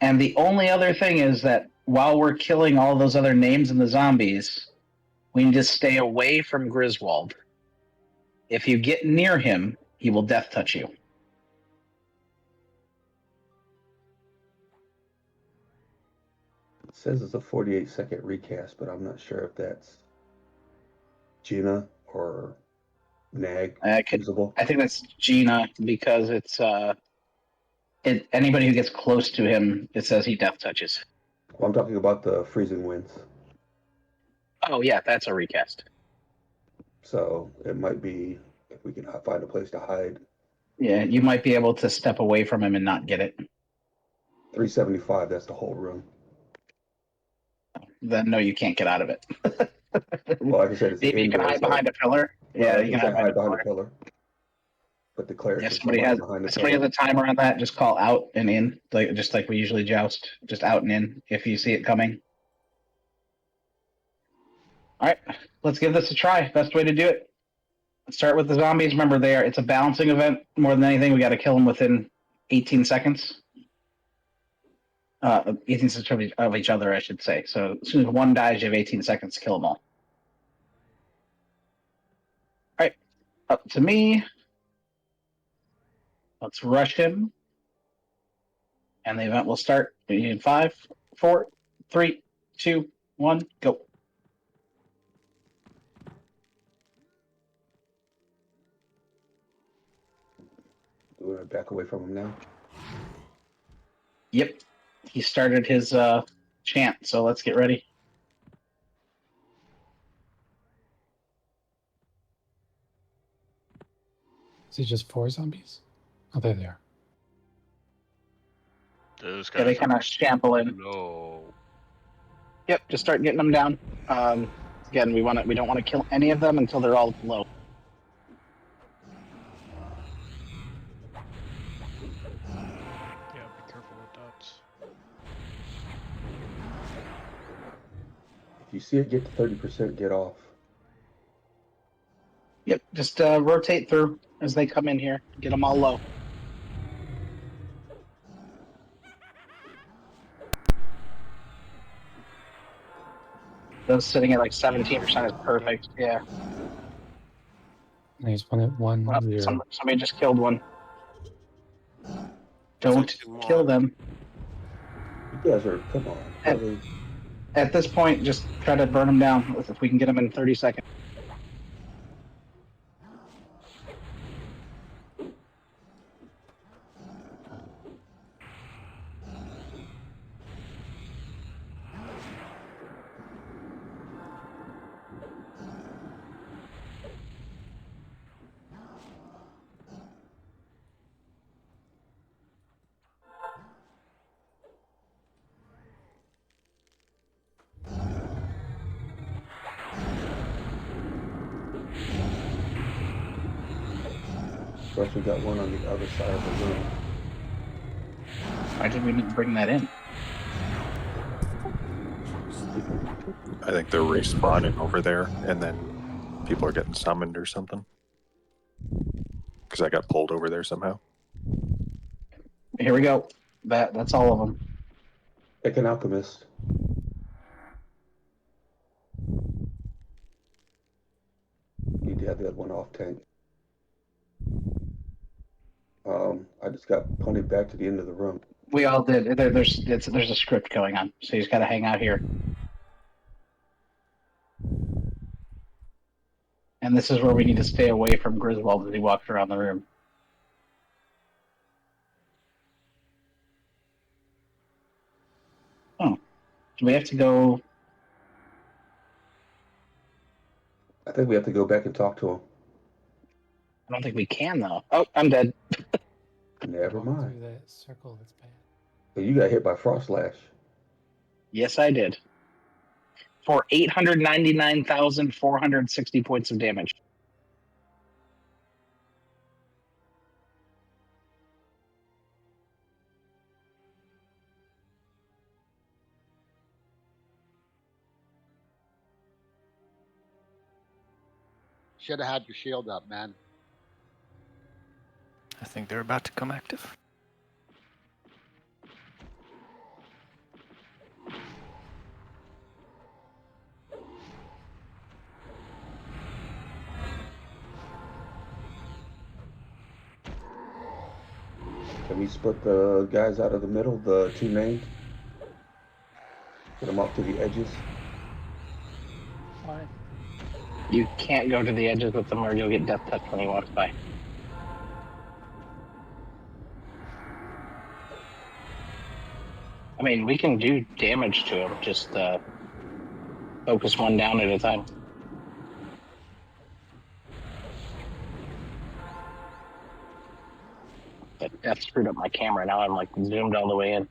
And the only other thing is that while we're killing all those other names in the zombies, we need to stay away from Griswold. If you get near him, he will death touch you. It says it's a 48-second recast, but I'm not sure if that's Gina or Nag usable. I think that's Gina because it's anybody who gets close to him, it says he death touches. Well, I'm talking about the freezing winds. Oh yeah, that's a recast. So it might be if we can find a place to hide. Yeah, you might be able to step away from him and not get it. 375, that's the whole room. Then no, you can't get out of it. Well, like I said, it's Maybe you can hide behind a pillar. Yeah, you can hide behind a pillar. But the cleric If can somebody come has behind the somebody has pillar. a timer on that, just call out and in, just like we usually joust, just out and in if you see it coming. All right, let's give this a try. Best way to do it. Let's start with the zombies. Remember, it's a balancing event more than anything. We got to kill them within 18 seconds. 18 seconds of each other, I should say. So as soon as one dies, you have 18 seconds to kill them all. All right, up to me. Let's rush him. And the event will start in 5, 4, 3, 2, 1, go. Do I back away from him now? Yep. He started his chant, so let's get ready. Is it just 4 zombies? Oh, there they are. Those guys. Yeah, they kind of shamble in. No. Yep, just start getting them down. Again, we don't want to kill any of them until they're all low. Yeah, be careful with dots. If you see it get to 30%, get off. Yep, just rotate through as they come in here. Get them all low. Those sitting at like 17% is perfect. Yeah. There's one at 1-0. Somebody just killed one. Don't kill them. You guys are, come on. Really? At this point, just try to burn them down if we can get them in 30 seconds. We also got one on the other side of the room. Why did we need to bring that in? I think they're respawning over there, and then people are getting summoned or something. Because I got pulled over there somehow. Here we go. That's all of them. Pick an alchemist. Need to have the other one off tank. I just got punted back to the end of the room. We all did. There's a script going on, so you just got to hang out here. And this is where we need to stay away from Griswold as he walks around the room. Oh, do we have to go? I think we have to go back and talk to him. I don't think we can though. Oh, I'm dead. Never Walk mind. through that circle, that's bad. So you got hit by frost lash. Yes, I did. For 899,460 points of damage. Should have had your shield up, man. I think they're about to come active. Can we split the guys out of the middle, the two named? Get them up to the edges. Fine. You can't go to the edges with them or you'll get death touch when he walks by. I mean, we can do damage to him, just focus one down at a time. That screwed up my camera. Now I'm like zoomed all the way in.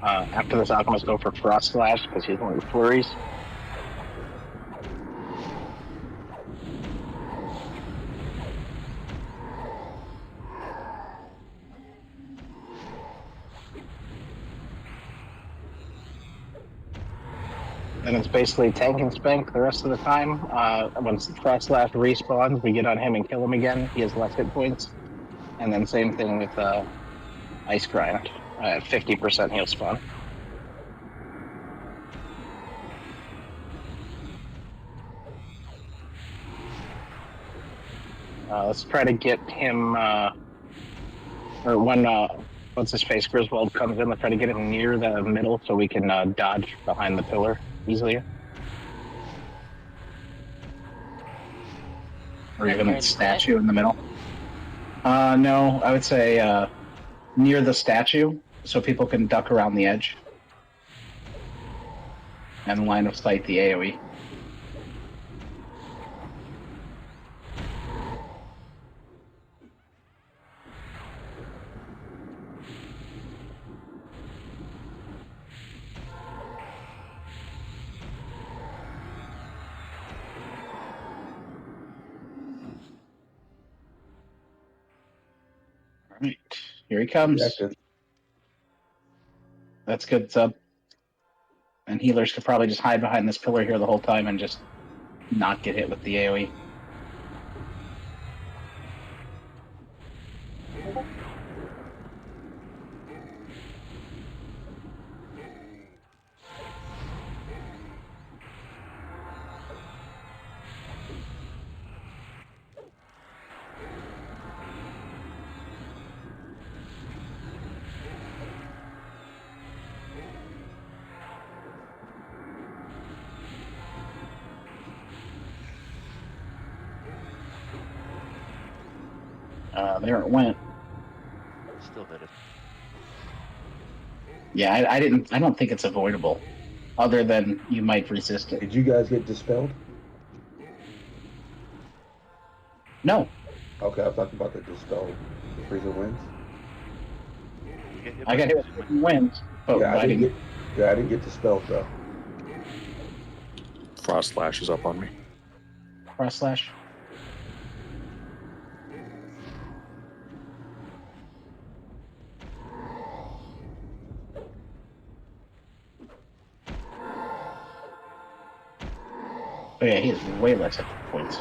After this, Alchemist go for Frost Slash because he's one of the flurries. And it's basically tank and spank the rest of the time. Once Frost Slash respawns, we get on him and kill him again. He has less hit points. And then same thing with Ice Grind. At 50% he'll spawn. Let's try to get him, or when what's his face, Griswold comes in, let's try to get him near the middle so we can dodge behind the pillar easily. Or even that statue in the middle. No, I would say near the statue so people can duck around the edge and line of sight the AoE. All right, here he comes. Reactive. That's good, sub. And healers could probably just hide behind this pillar here the whole time and just not get hit with the AoE. There it went. Still did it. Yeah, I don't think it's avoidable. Other than you might resist it. Did you guys get dispelled? No, Okay, I'm talking about the dispelled freezer winds. You get hit I by got hit with freezing wind? winds, but Yeah, I didn't. I didn't get dispelled though. Frost Slash is up on me. Frost Slash. Oh yeah, he has way less hit points.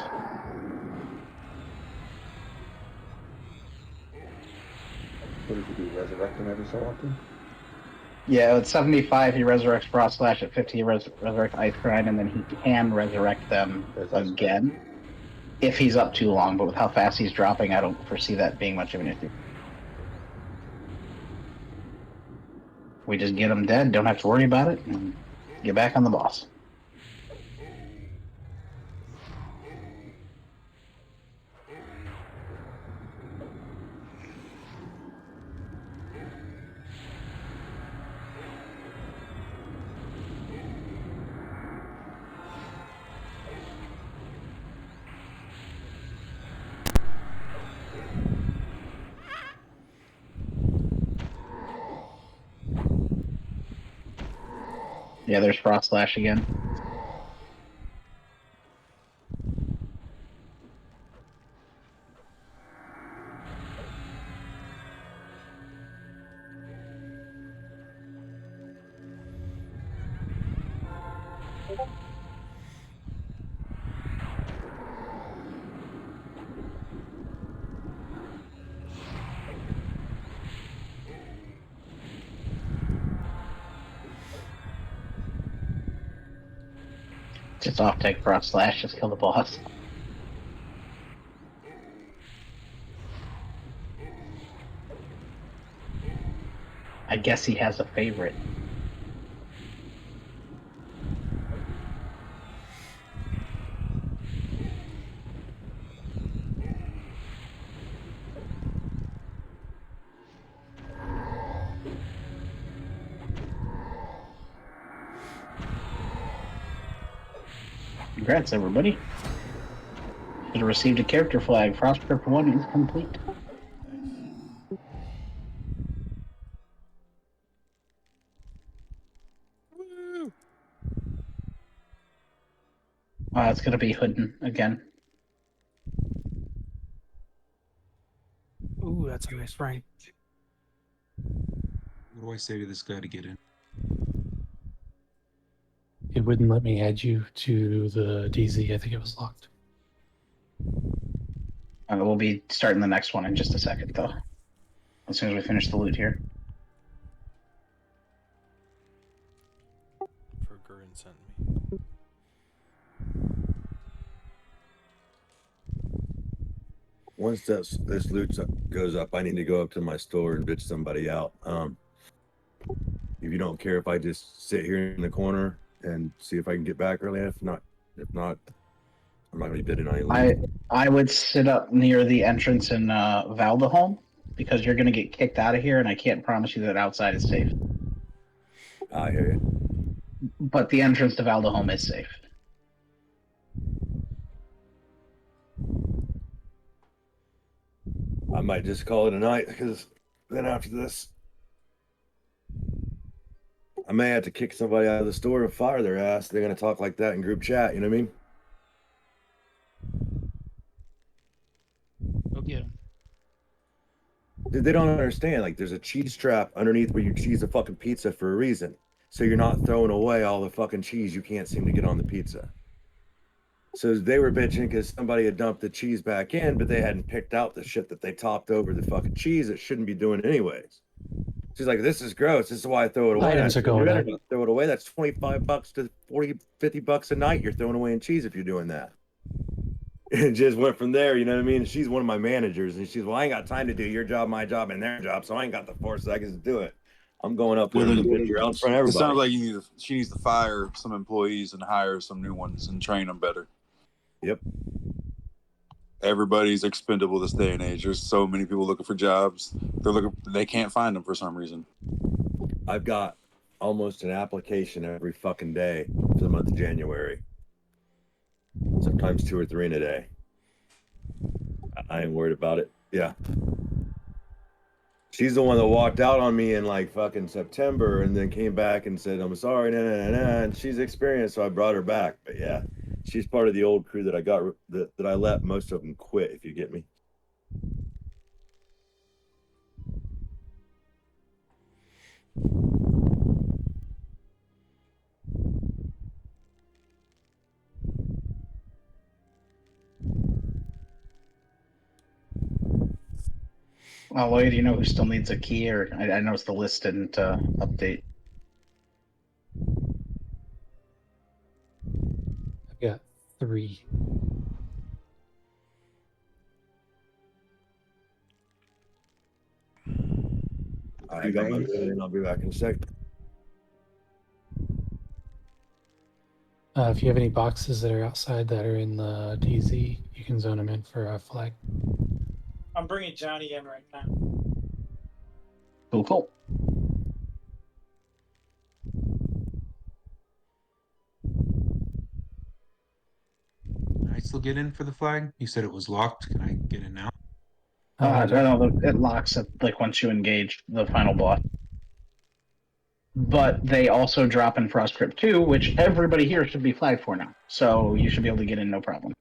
What did you do? Resurrect him every so often? Yeah, at 75 he resurrects Frost Slash, at 50 he resurrects Ice Grind, and then he can resurrect them There's Ice again if he's up too long. But with how fast he's dropping, I don't foresee that being much of an issue. We just get him dead, don't have to worry about it, and get back on the boss. Yeah, there's Frost Slash again. Just off take frost slash, just kill the boss. I guess he has a favorite. Congrats, everybody. Should have received a character flag. Frostcrypt 1 is complete. Woo! It's going to be Hoodin again. Ooh, that's a nice rank. What do I say to this guy to get in? It wouldn't let me add you to the DZ. I think it was locked. We'll be starting the next one in just a second, though. As soon as we finish the loot here. For Gurren sent me. Once this loot goes up, I need to go up to my store and bitch somebody out. If you don't care if I just sit here in the corner and see if I can get back early enough, if not, I'm not gonna be bidding on any loot. I would sit up near the entrance in Valdeholm because you're going to get kicked out of here, and I can't promise you that outside is safe. I hear you. But the entrance to Valdeholm is safe. I might just call it a night because then after this, I may have to kick somebody out of the store and fire their ass. They're gonna talk like that in group chat. You know what I mean? Go get him. Dude, they don't understand. Like, there's a cheese trap underneath where you cheese a fucking pizza for a reason. So you're not throwing away all the fucking cheese you can't seem to get on the pizza. So they were bitching because somebody had dumped the cheese back in, but they hadn't picked out the shit that they topped over the fucking cheese that shouldn't be doing it anyways. She's like, this is gross. This is why I throw it away. Items are going up. Throw it away. That's $25 to 40, $50 a night you're throwing away in cheese if you're doing that. It just went from there, you know what I mean? She's one of my managers, and she's, well, I ain't got time to do your job, my job, and their job, so I ain't got the 4 seconds to do it. I'm going up there and bitch her out in front of everybody. It sounds like she needs to fire some employees and hire some new ones and train them better. Yep. Everybody's expendable this day and age. There's so many people looking for jobs. They can't find them for some reason. I've got almost an application every fucking day for the month of January. Sometimes 2 or 3 in a day. I ain't worried about it. Yeah. She's the one that walked out on me in like fucking September and then came back and said, I'm sorry, and she's experienced, so I brought her back. But yeah, she's part of the old crew that I got, that I let most of them quit, if you get me. Lloyd, do you know who still needs a key? Or I noticed the list didn't update. I've got 3. I got my food and I'll be back in a sec. If you have any boxes that are outside that are in the DZ, you can zone them in for a flag. I'm bringing Johnny in right now. Cool. Can I still get in for the flag? You said it was locked. Can I get in now? No, it locks it like once you engage the final boss. But they also drop in Frostcrypt 2, which everybody here should be flagged for now. So you should be able to get in no problem.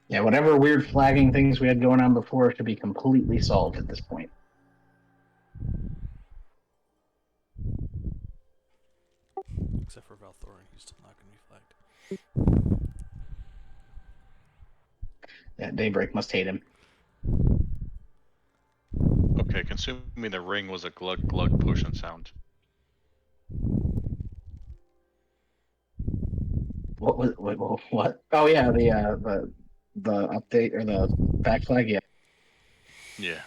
Yeah, whatever weird flagging things we had going on before should be completely solved at this point. Except for Valthorin, he's still not going to be flagged. Yeah, Daybreak must hate him. Okay. Okay, consuming the ring was a glug glug potion sound. What was what? Oh yeah, the update or the back flag. Yeah. Yeah.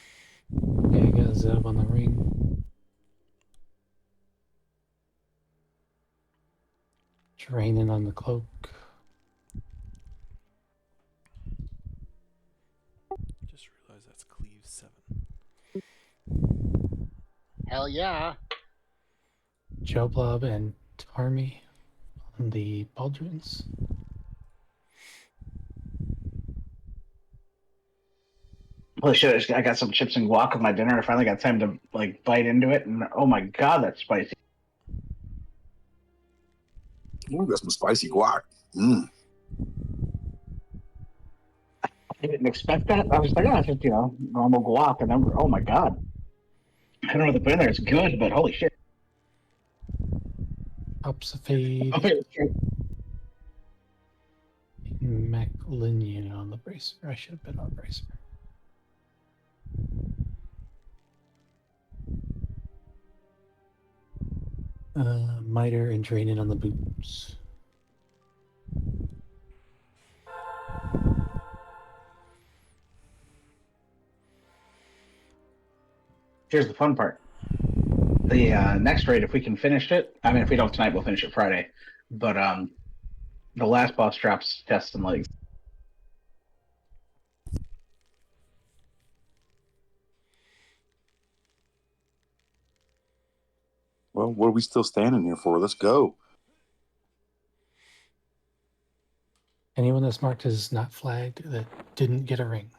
Yeah, I got Zeb on the ring. Draining on the cloak. Just realized that's Cleave 7. Hell yeah. Joe Blob and Army on the Baldrins. Holy shit! I got some chips and guac with my dinner. I finally got time to like bite into it, and oh my god, that's spicy. Ooh, that's some spicy guac. Mm. I didn't expect that. I was like, oh, it's just normal guac, and then oh my god, I don't know what to put in there. It's good, but holy shit. Ups a fade. McLinian on the bracer. I should have been on bracer. Miter and draining on the boots. Here's the fun part. The next raid, if we can finish it, I mean, if we don't tonight, we'll finish it Friday. But the last boss drops chests and legs. Well, what are we still standing here for? Let's go. Anyone that's marked as not flagged that didn't get a ring.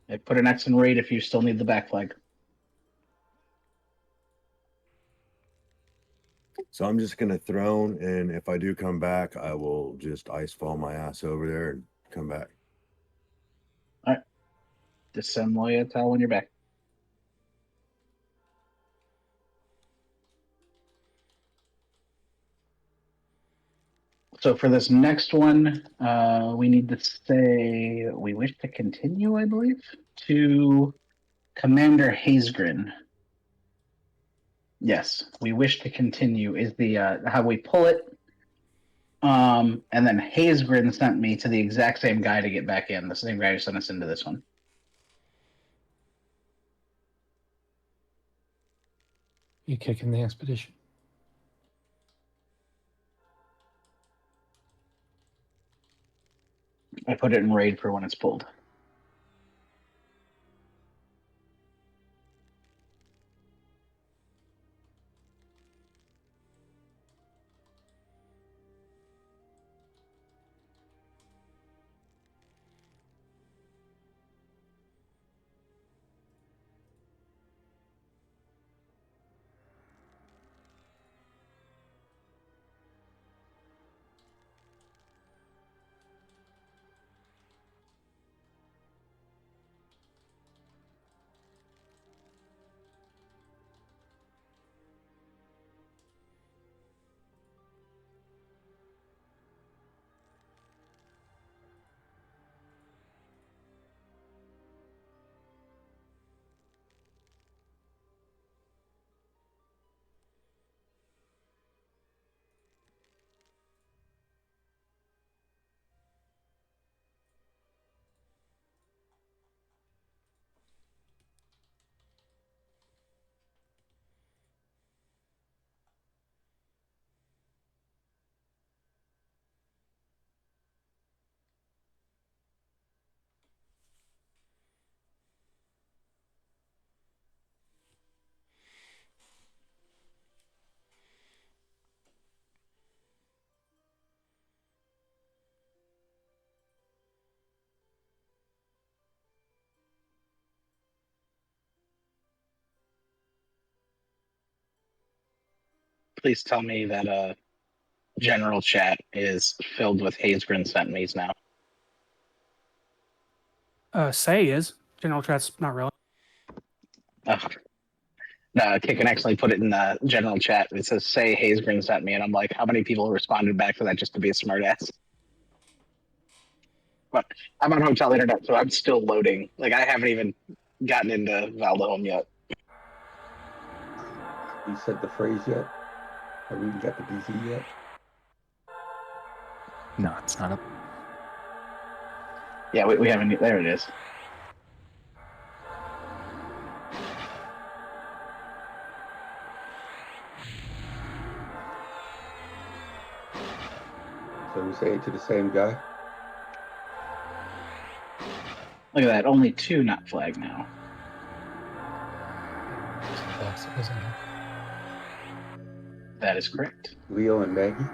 I put an X in raid if you still need the back flag. So I'm just gonna throne, and if I do come back, I will just ice fall my ass over there and come back. All right. Just send Moya a towel when you're back. So for this next one, we need to say we wish to continue, I believe, to Commander Hazegrin. Yes, we wish to continue is the how we pull it. And then Hazegrin sent me to the exact same guy to get back in, the same guy who sent us into this one. You kicking the expedition? I put it in raid for when it's pulled. Please tell me that general chat is filled with Hazegrin sent me's now. Say is. General chat's not really. Oh, Kik can actually put it in the general chat. It says, "Say Hazegreen sent me," and I'm like, how many people responded back to that just to be a smartass? But I'm on hotel internet, so I'm still loading. Like I haven't even gotten into Valdehome yet. You said the phrase yet? Have we even got the DZ yet? No, it's not up. Yeah, we haven't. There it is. So we say it to the same guy? Look at that. Only 2 not flagged now. Box that wasn't here. That is correct. Leo and Maggie?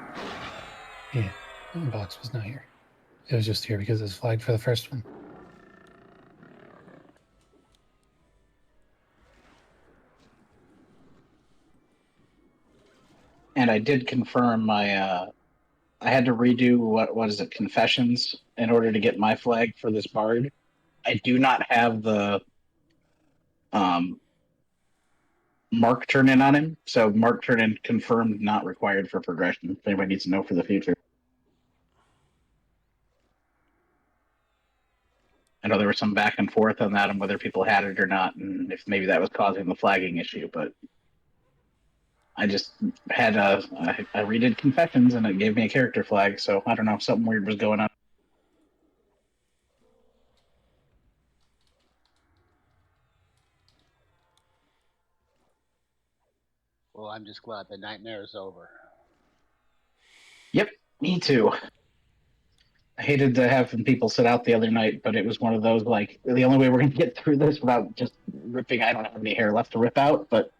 Yeah, the box was not here. It was just here because it was flagged for the first one. And I did confirm my. I had to redo what is it, confessions, in order to get my flag for this bard. I do not have the mark turn in on him, so mark turn in confirmed, not required for progression. If anybody needs to know for the future. I know there was some back and forth on that and whether people had it or not, and if maybe that was causing the flagging issue, but I just had I redid confessions and it gave me a character flag, so I don't know, something weird was going on. Well, I'm just glad the nightmare is over. Yep, me too. I hated to have people sit out the other night, but it was one of those, like, the only way we're going to get through this without just ripping, I don't have any hair left to rip out, but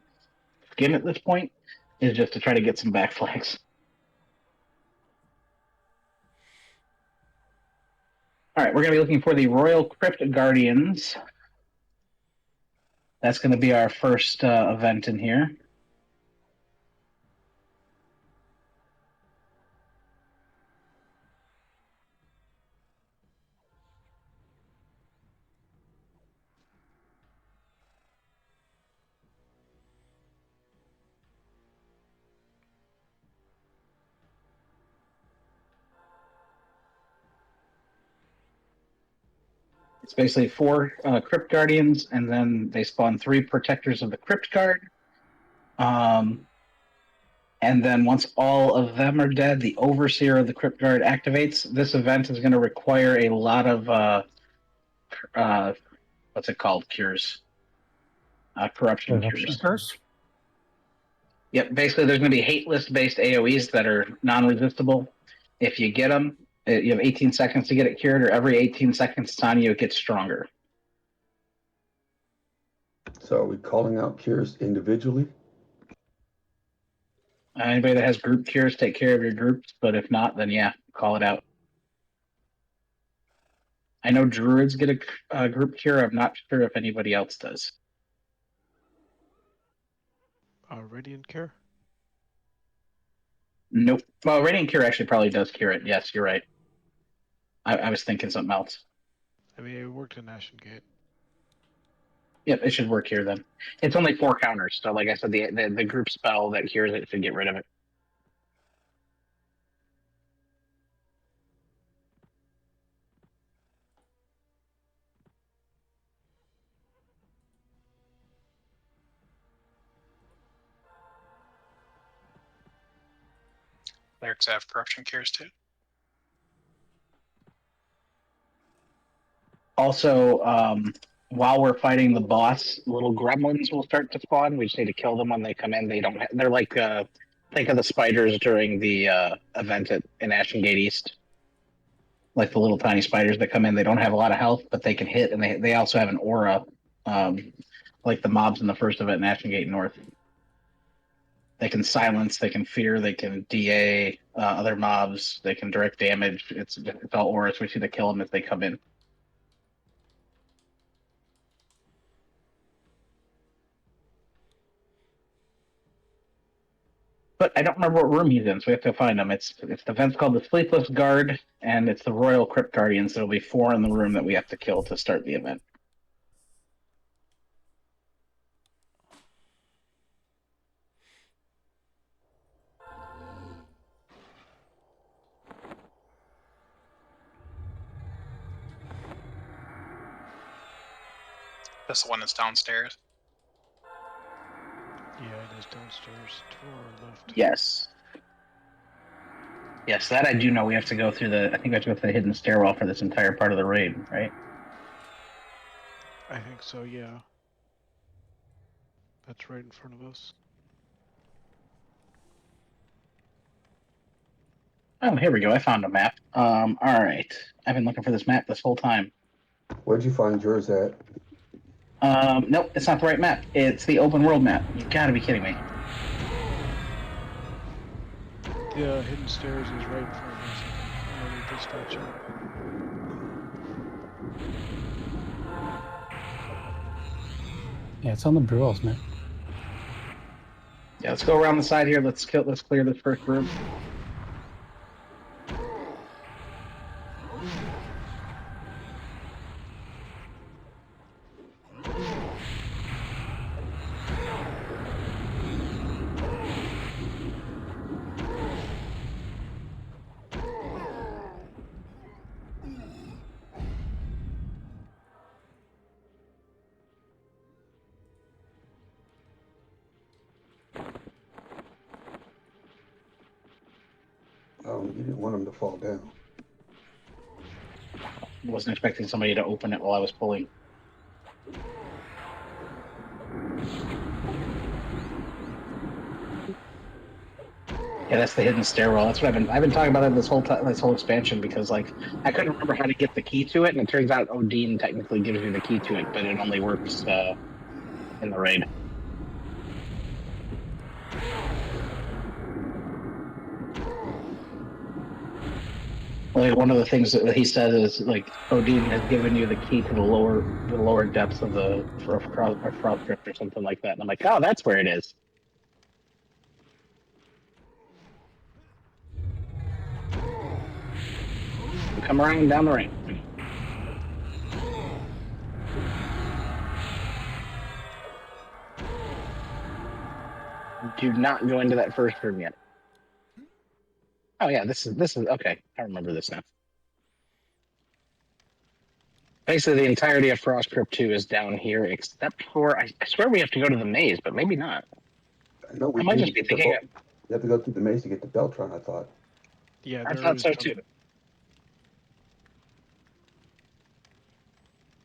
skin at this point, is just to try to get some back flags. All right, we're going to be looking for the Royal Crypt Guardians. That's going to be our first event in here. It's basically 4 Crypt Guardians, and then they spawn 3 Protectors of the Crypt Guard. And then once all of them are dead, the Overseer of the Crypt Guard activates. This event is going to require a lot of what's it called? Cures. Corruption cures. Yep, basically there's going to be hate list based AoEs that are non-resistible. If you get them, you have 18 seconds to get it cured, or every 18 seconds it's on you, it gets stronger. So are we calling out cures individually? Anybody that has group cures, take care of your groups, but if not, then yeah, call it out. I know druids get a group cure. I'm not sure if anybody else does. Radiant Cure? Nope. Well, Radiant Cure actually probably does cure it. Yes, you're right. I was thinking something else. I mean, it worked in Ashen Gate. Yep, it should work here then. It's only 4 counters, so like I said, the group spell that cures it should get rid of it. Clerics have corruption cures too. Also, while we're fighting the boss, little gremlins will start to spawn. We just need to kill them when they come in. They don't. They're like think of the spiders during the event in Ashen Gate East. Like the little tiny spiders that come in. They don't have a lot of health, but they can hit, and they also have an aura, like the mobs in the first event in Ashen Gate North. They can silence, they can fear, they can DA other mobs, they can direct damage. It's all auras. We see to kill them if they come in. But I don't remember what room he's in, so we have to find him. It's the event's called the Sleepless Guard, and it's the Royal Crypt Guardians. There'll be 4 in the room that we have to kill to start the event. That's the one that's downstairs. Yeah, it is downstairs to our left. Yes. Yes, that I do know. We have to go through the. I think we have to go through the hidden stairwell for this entire part of the raid, right? I think so, yeah. That's right in front of us. Oh, here we go. I found a map. All right. I've been looking for this map this whole time. Where'd you find yours at? Nope, it's not the right map. It's the open world map. You gotta be kidding me. The hidden stairs is right in front of us. Underneath the statue. Yeah, it's on the Brewells map. Yeah, let's go around the side here. Let's clear this first room. You didn't want him to fall down. Wasn't expecting somebody to open it while I was pulling. Yeah, that's the hidden stairwell. That's what I've been talking about it this whole expansion, because like I couldn't remember how to get the key to it, and it turns out Odin technically gives you the key to it, but it only works in the raid. Like one of the things that he said is like Odin has given you the key to the lower depths of the Frostcrypt or something like that, and I'm like, oh, that's where it is. Come around down the ring. Do not go into that first room yet. Oh yeah, this is okay. I remember this now. Basically, the entirety of Frostcrypt 2 is down here, except for I swear we have to go to the maze, but maybe not. No, we I might do. just be thinking it. You have to go through the maze to get the Beltron, I thought. Yeah, I there thought is so some- too.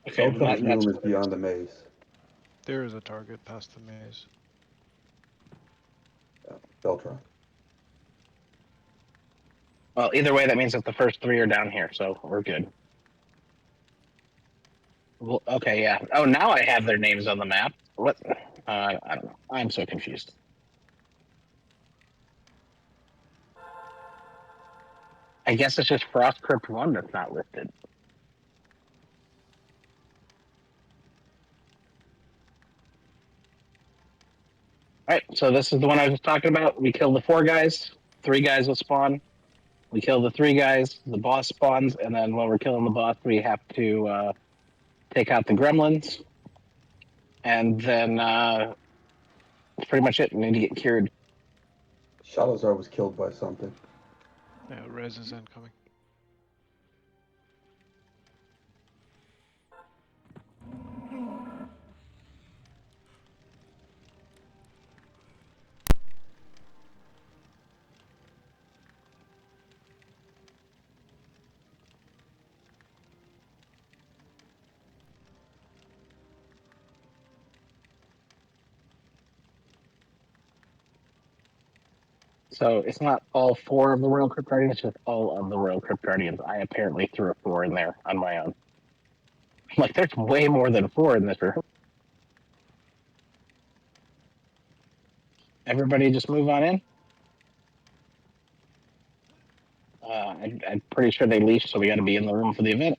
Okay, Beltron's that's room is beyond the maze. There is a target past the maze. Beltron. well. Either way, that means that the first three are down here, so we're good. Well, okay, yeah. Oh, now I have their names on the map. What? I don't know. I'm so confused. I guess it's just Frostcrypt 1 that's not listed. Alright, so this is the one I was talking about. We kill the 4 guys, 3 guys will spawn. We kill the 3 guys, the boss spawns, and then while we're killing the boss, we have to take out the gremlins. And then that's pretty much it. We need to get cured. Shalazar was killed by something. Yeah, res is incoming. So it's not all 4 of the Royal Crypt Guardians, it's just all of the Royal Crypt Guardians. I apparently threw a 4 in there on my own. Like, there's way more than 4 in this room. Everybody just move on in. I'm pretty sure they leashed, so we got to be in the room for the event.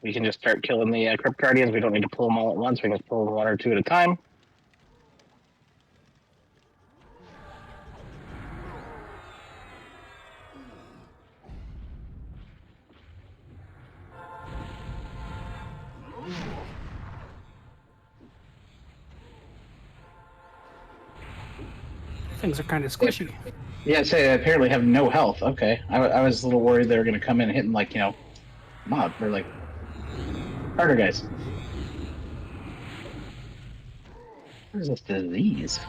We can just start killing the Crypt Guardians. We don't need to pull them all at once. We can just pull them 1 or 2 at a time. Things are kind of squishy. Yeah, they apparently have no health. Okay. I was a little worried they were going to come in hitting, like, mob or, like, harder guys. What is this disease?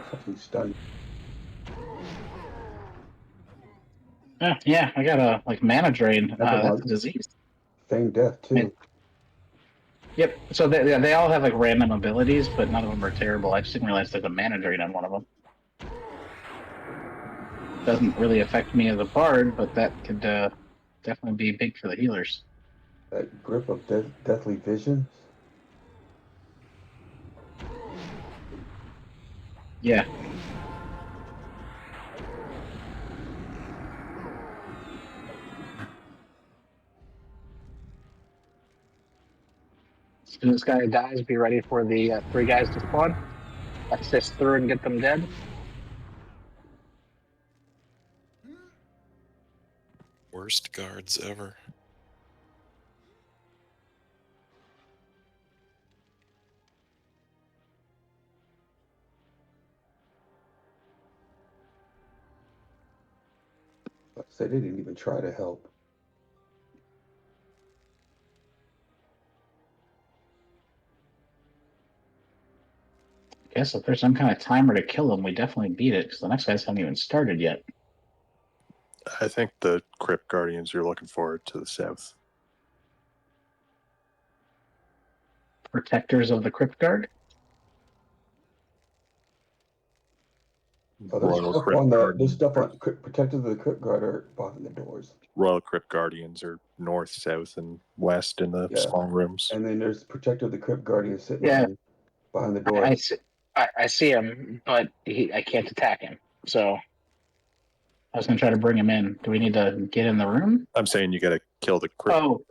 Something stunned. Yeah, I got a mana drain. That's a disease. Feigned death too. Yep. So they all have like random abilities, but none of them are terrible. I just didn't realize there's a mana drain on one of them. Doesn't really affect me as a bard, but that could definitely be big for the healers. That grip of deathly visions. Yeah. As soon as this guy dies, be ready for the 3 guys to spawn. Assist through and get them dead. Worst guards ever. Like I said, they didn't even try to help. I guess if there's some kind of timer to kill him, we definitely beat it because the next guys haven't even started yet. I think the Crypt Guardians you're looking for are to the south. Protectors of the Crypt Guard. Oh, there's Royal stuff Crypt on the Guardians. there's stuff on Protectors of the Crypt Guard are behind the doors. Royal Crypt Guardians are north, south, and west in the small rooms. And then there's Protector of the Crypt Guardian sitting Yeah. behind the door. I see him, but I can't attack him. So I was gonna try to bring him in. Do we need to get in the room? I'm saying you got to kill the Crypt. Oh,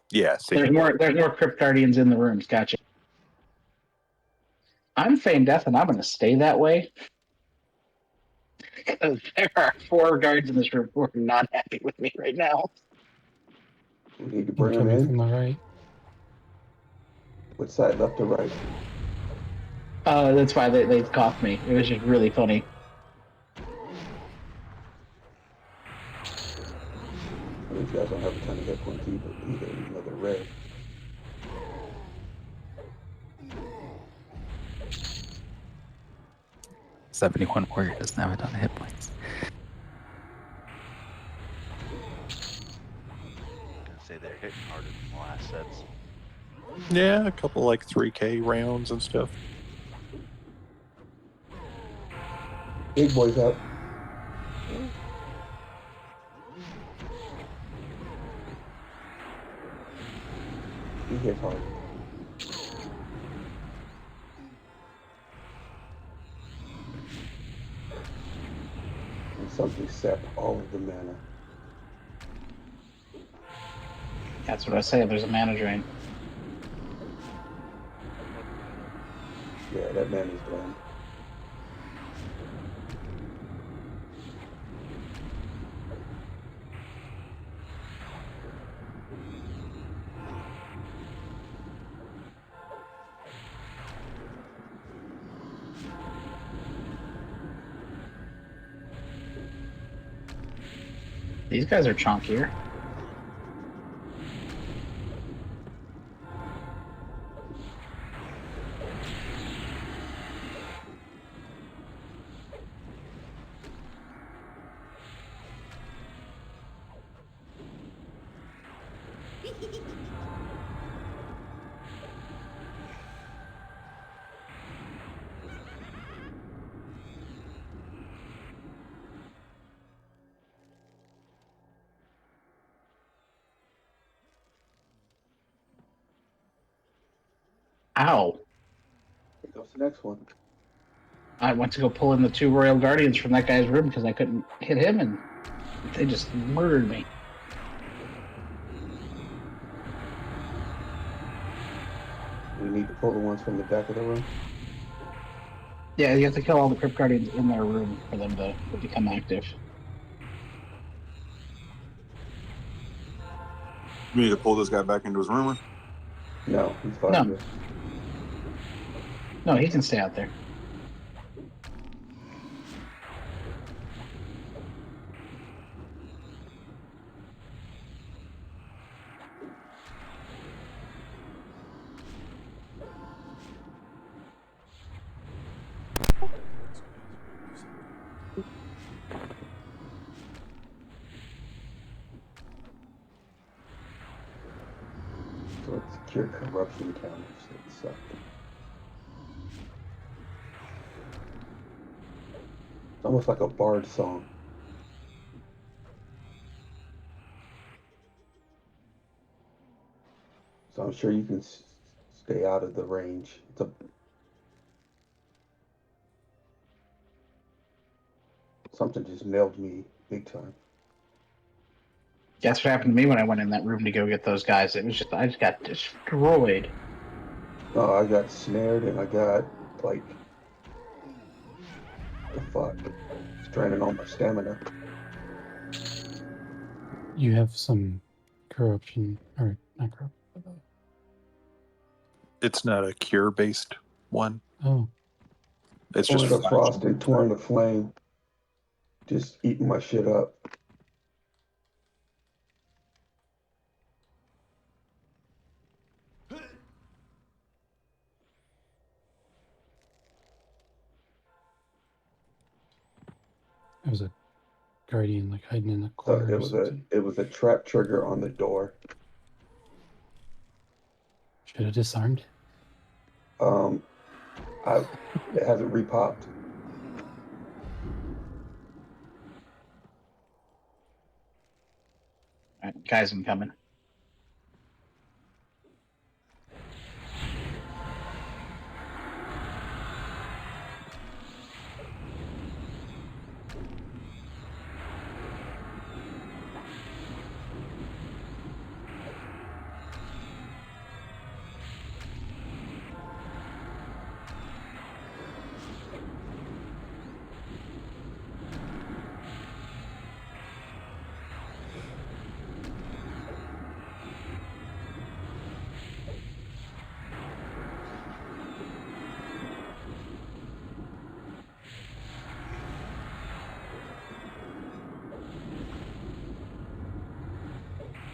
yeah. there's more Crypt Guardians in the rooms. Gotcha. I'm feigned death, and I'm gonna stay that way. Because there are 4 guards in this room who are not happy with me right now. We need to bring them Coming in. from the right. Which side, left or right? That's why they coughed me. It was just really funny. These guys don't have a ton of hit points either, even though they're red. '71 warrior doesn't have a ton of hit points. I'd say they're hitting harder than the last sets. Yeah, a couple like 3K rounds and stuff. Big boys up. He hits hard. And something sapped all of the mana. That's what I say. There's a mana drain. Yeah, that mana's gone. These guys are chunkier. Ow. Here goes the next one. I went to go pull in the 2 Royal Guardians from that guy's room because I couldn't hit him, and they just murdered me. We need to pull the ones from the back of the room. Yeah, you have to kill all the Crypt Guardians in their room for them to become active. You need to pull this guy back into his room. No, he's fine. No. No, he can stay out there. pure corruption counters that suck. It's almost like a bard song. So I'm sure you can stay out of the range. Something just nailed me big time. That's what happened to me when I went in that room to go get those guys. It was just I just got destroyed. Oh, I got snared and I got like the fuck, straining all my stamina. You have some corruption, or not corruption. It's not a cure based one. Oh, It's Torn just to frost and torn to flame. Just eating my shit up. it was a guardian like hiding in a So corner or something. it was a trap trigger on the door. Should have disarmed. It hasn't repopped. All right, guys, I'm coming.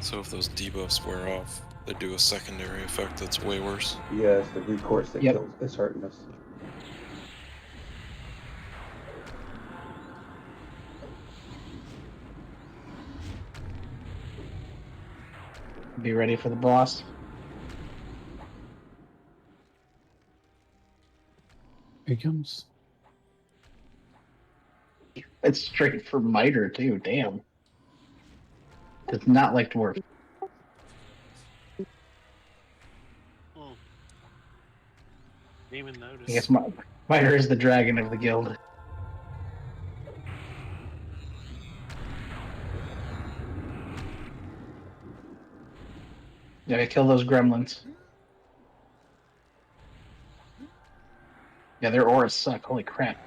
So if those debuffs wear off, they do a secondary effect that's way worse. Yeah, it's the recourse that Yep. kills. It's hurting us. Be ready for the boss. Here he comes. It's straight for miter too. Damn. Does not like dwarf. Didn't even notice. I guess miter is the dragon of the guild. Gotta kill those gremlins. Yeah, their auras suck. Holy crap.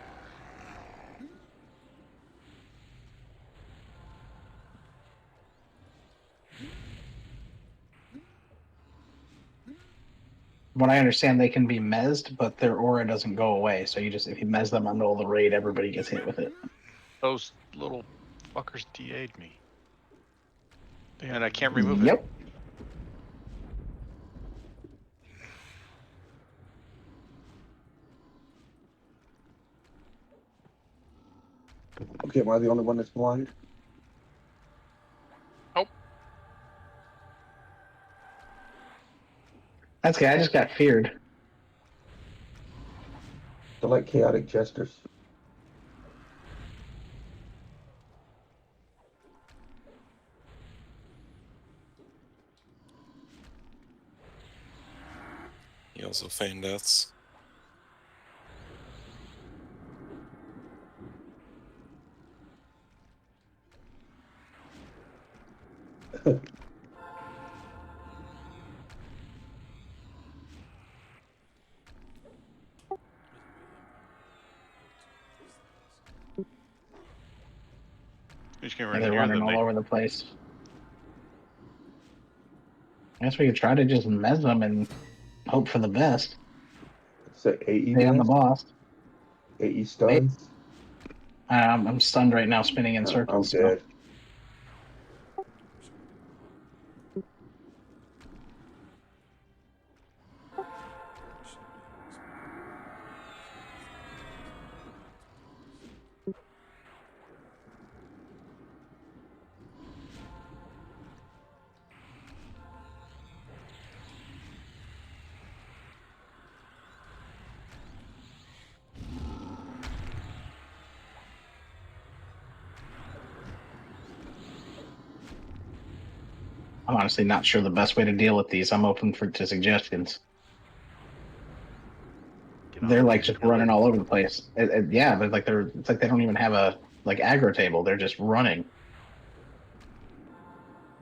From what I understand, they can be mezzed, but their aura doesn't go away. So you just, if you mezz them on all the raid, everybody gets hit with it. Those little fuckers DA'd me. And I can't remove it. Yep. Okay, am I the only one that's blind? That's okay. I just got feared. They're like chaotic jesters. He also feigned deaths. He's getting Yeah, ready they're here, running then all they... over the place. I guess we could try to just mezz them and hope for the best. Say AE Stay on the mess? boss. AE stuns? I'm stunned right now, spinning in I'm circles. So. dead. I'm honestly not sure the best way to deal with these. I'm open to suggestions. They're like just running all over the place. Yeah, but like it's like they don't even have a like aggro table. They're just running.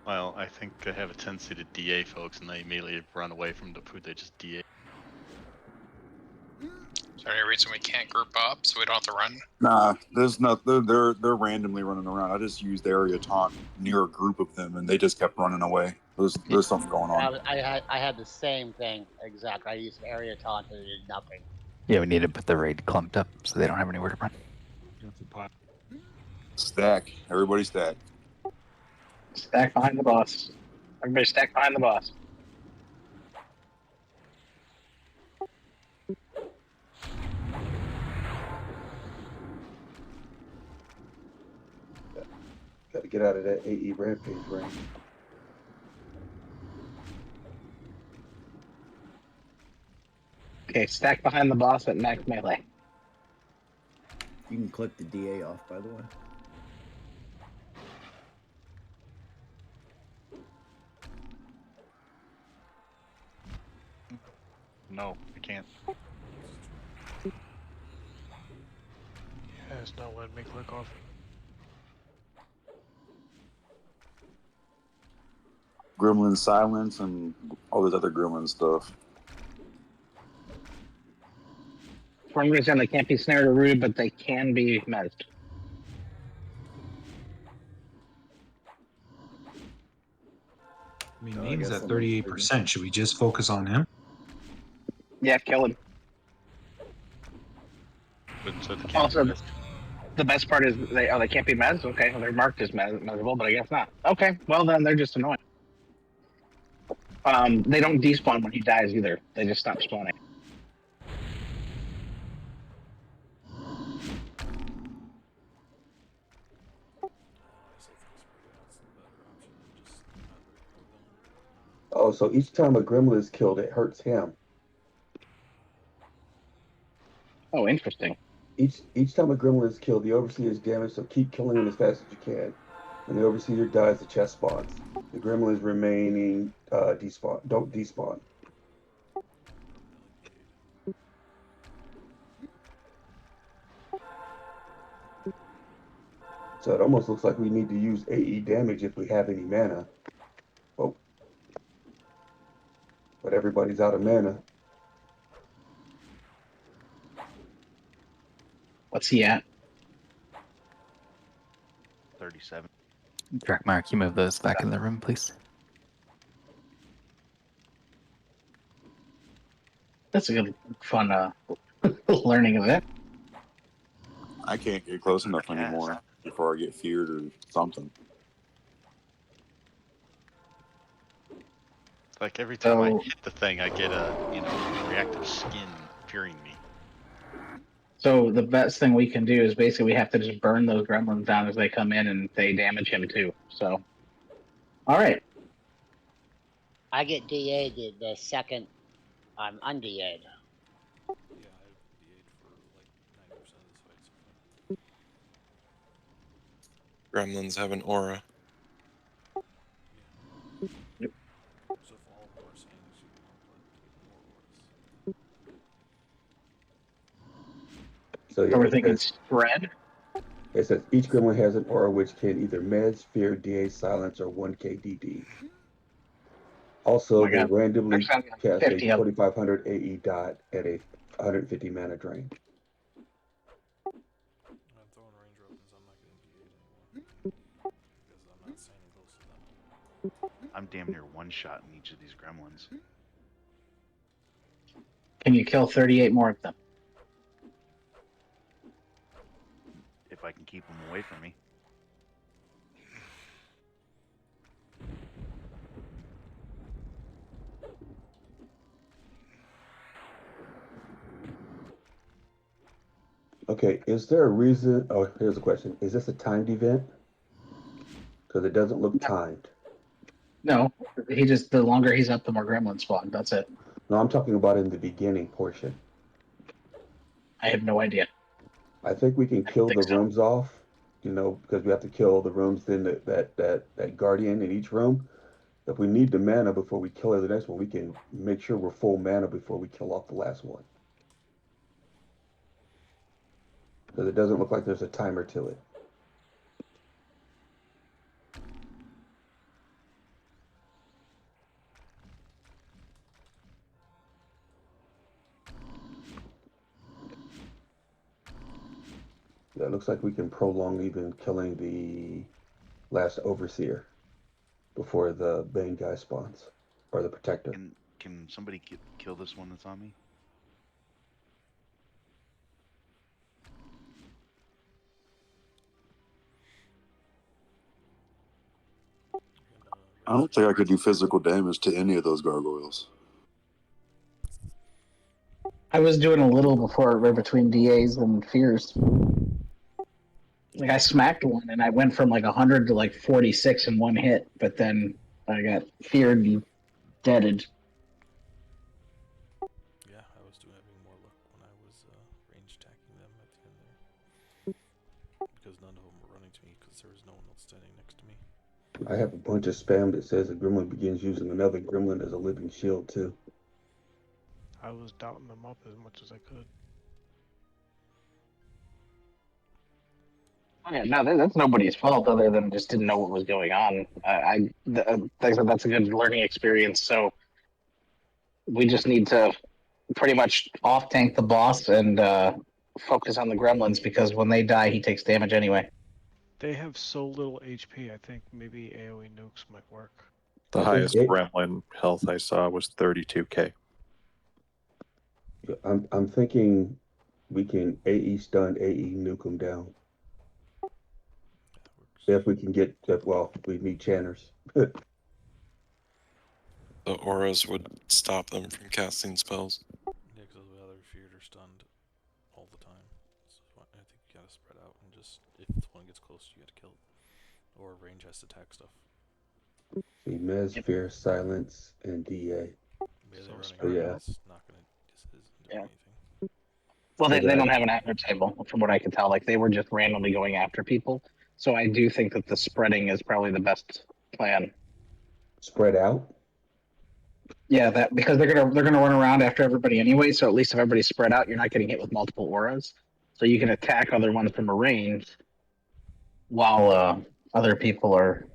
Well, I think they have a tendency to DA folks, and they immediately run away from the food they just DA. Is there any reason we can't group up so we don't have to run? Nah, there's not. They're randomly running around. I just used area taunt near a group of them, and they just kept running away. There's something going on. I had the same thing exactly. I used area taunt and it did nothing. Yeah, we need to put the raid clumped up so they don't have anywhere to run. Stack. Everybody stack. Stack behind the boss. Everybody stack behind the boss. Got to get out of that AE rampage range. Okay, stack behind the boss at max melee. You can click the DA off, by the way. No, I can't. Yeah, it's not letting me click off. Gremlin silence and all this other gremlin stuff. For some reason, they can't be snared or rooted, but they can be mezzed. I mean, Name's at 38%. Should we just focus on him? Yeah, kill him. So they can't Also, the best part is they can't be mezzed. Okay, well, they're marked as mezzable, but I guess not. Okay, well then they're just annoying. They don't despawn when he dies either. They just stop spawning. Oh, so each time a gremlin is killed, it hurts him. Oh, interesting. Each time a gremlin is killed, the overseer is damaged, so keep killing him as fast as you can. When the overseer dies, the chest spawns. The gremlins remaining don't despawn. So it almost looks like we need to use AE damage if we have any mana. Oh. But everybody's out of mana. What's he at? 37. Drakmar, can you move those back in the room, please? That's a good, fun learning event. I can't get close enough anymore before I get feared or something. It's like every time I hit the thing, I get a reactive skin fearing me. So the best thing we can do is basically we have to just burn those gremlins down as they come in, and they damage him too. So, all right. I get DA'd the second I'm unDA'd. Gremlins have an aura. Yep. So yeah, we're thinking spread. It says each gremlin has an aura which can either mez, fear, DA, silence, or 1k DD. Also, they randomly cast a 2500 AE dot at a 150 mana drain. I'm throwing range weapons, I'm not getting DA'd anymore. Because I'm not standing close to them. I'm damn near one shot in each of these gremlins. Can you kill 38 more of them? If I can keep them away from me. Okay, is there a reason? Oh, here's a question. Is this a timed event? Because it doesn't look timed. No, he just, the longer he's up, the more gremlins spawn. That's it. No, I'm talking about in the beginning portion. I have no idea. I think we can kill the rooms off, because we have to kill the rooms, then that guardian in each room. If we need the mana before we kill the next one, we can make sure we're full mana before we kill off the last one. Because it doesn't look like there's a timer to it. Yeah, it looks like we can prolong even killing the last Overseer before the main guy spawns, or the Protector. Can somebody kill this one that's on me? I don't think I could do physical damage to any of those gargoyles. I was doing a little before, right between DAs and fears. Like I smacked one, and I went from like 100 to like 46 in one hit, but then I got feared and deaded. Yeah, I was having more luck when I was range attacking them at the end there. Because none of them were running to me because there was no one else standing next to me. I have a bunch of spam that says a gremlin begins using another gremlin as a living shield too. I was doubting them up as much as I could. Yeah, no, that's nobody's fault other than just didn't know what was going on. Like I said, that's a good learning experience. So we just need to pretty much off tank the boss and focus on the gremlins because when they die, he takes damage anyway. They have so little HP. I think maybe AOE nukes might work. The highest gremlin health I saw was 32k. I'm thinking we can AE stun, AE nuke them down. If we can get, well, we need channers. The auras would stop them from casting spells. Yeah, because the other feared are stunned all the time. So I think you gotta spread out and just, if one gets close, you gotta kill it. Or range has to attack stuff. See, Mez, Fear, Silence, and DA. Yeah, they're running around. It's not gonna, this isn't doing anything. Well, they don't have an after table, from what I could tell. Like they were just randomly going after people. So I do think that the spreading is probably the best plan. Spread out. Yeah, that because they're gonna run around after everybody anyway. So at least if everybody's spread out, you're not getting hit with multiple auras. So you can attack other ones from a range, while other people are,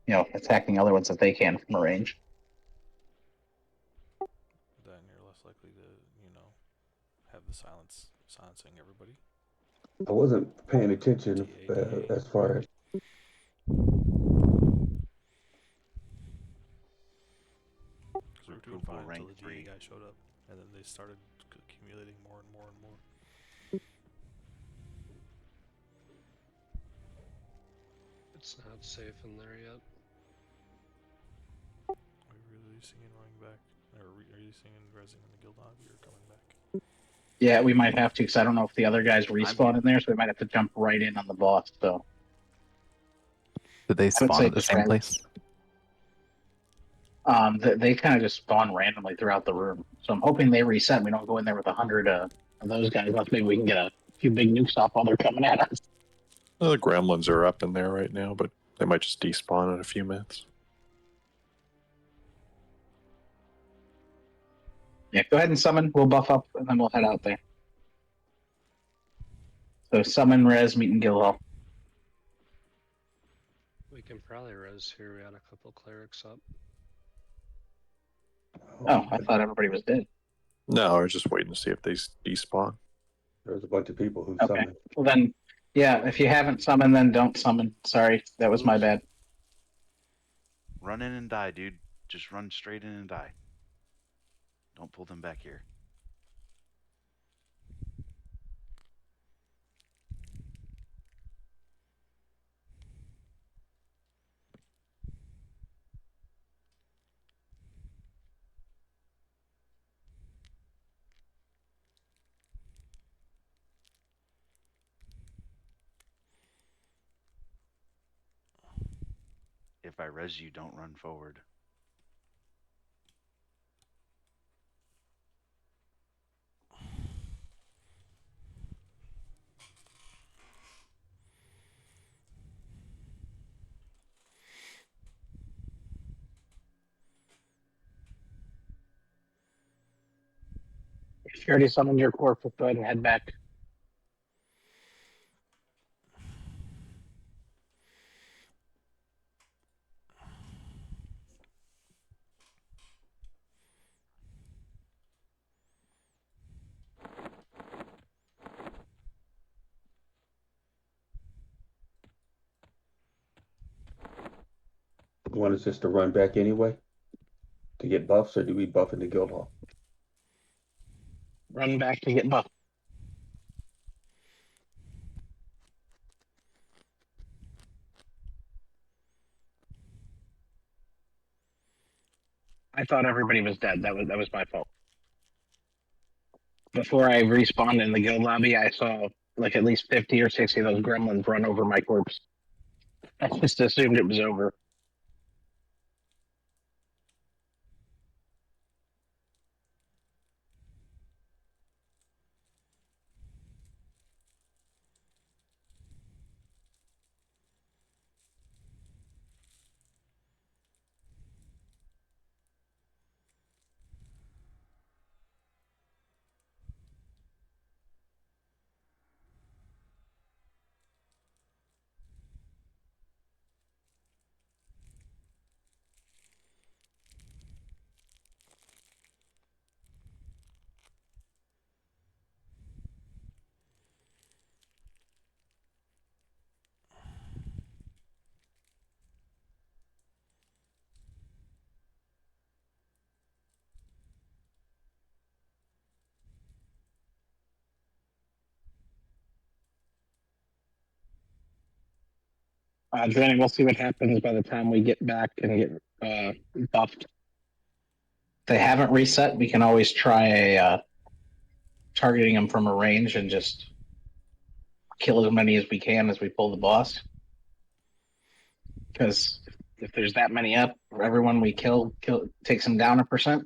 attacking other ones that they can from a range. Then you're less likely to, have the silencing everybody. I wasn't paying attention as far as. Because we were doing fine until the DA guy showed up, and then they started accumulating more and more and more. It's not safe in there yet. Are you releasing and running back? Or releasing and resing in the guild lobby or coming back? Yeah, we might have to because I don't know if the other guys respawn in there, so we might have to jump right in on the boss. So. Did they spawn at the same place? They kind of just spawn randomly throughout the room. So I'm hoping they reset. We don't go in there with 100 of those guys. Unless maybe we can get a few big nukes off while they're coming at us. Well, the gremlins are up in there right now, but they might just despawn in a few minutes. Yeah, go ahead and summon. We'll buff up, and then we'll head out there. So summon, res, meet in guild hall. We can probably res here. We had a couple clerics up. Oh, I thought everybody was dead. No, I was just waiting to see if they despawn. There's a bunch of people who Okay. summoned. Well then, yeah, if you haven't summoned, then don't summon. Sorry, that was my bad. Run in and die, dude. Just run straight in and die. Don't pull them back here. If I res you, don't run forward. You already summoned your corpse. Go ahead and head back. You want us just to run back anyway? To get buffs, or do we buff in the guild hall? Run back to get buffed. I thought everybody was dead. That was my fault. Before I respawned in the guild lobby, I saw like at least 50 or 60 of those gremlins run over my corpse. I just assumed it was over. Johnny, we'll see what happens by the time we get back and get buffed. If they haven't reset, we can always try targeting them from a range and just kill as many as we can as we pull the boss. Because if there's that many up, everyone we kill takes them down 1%.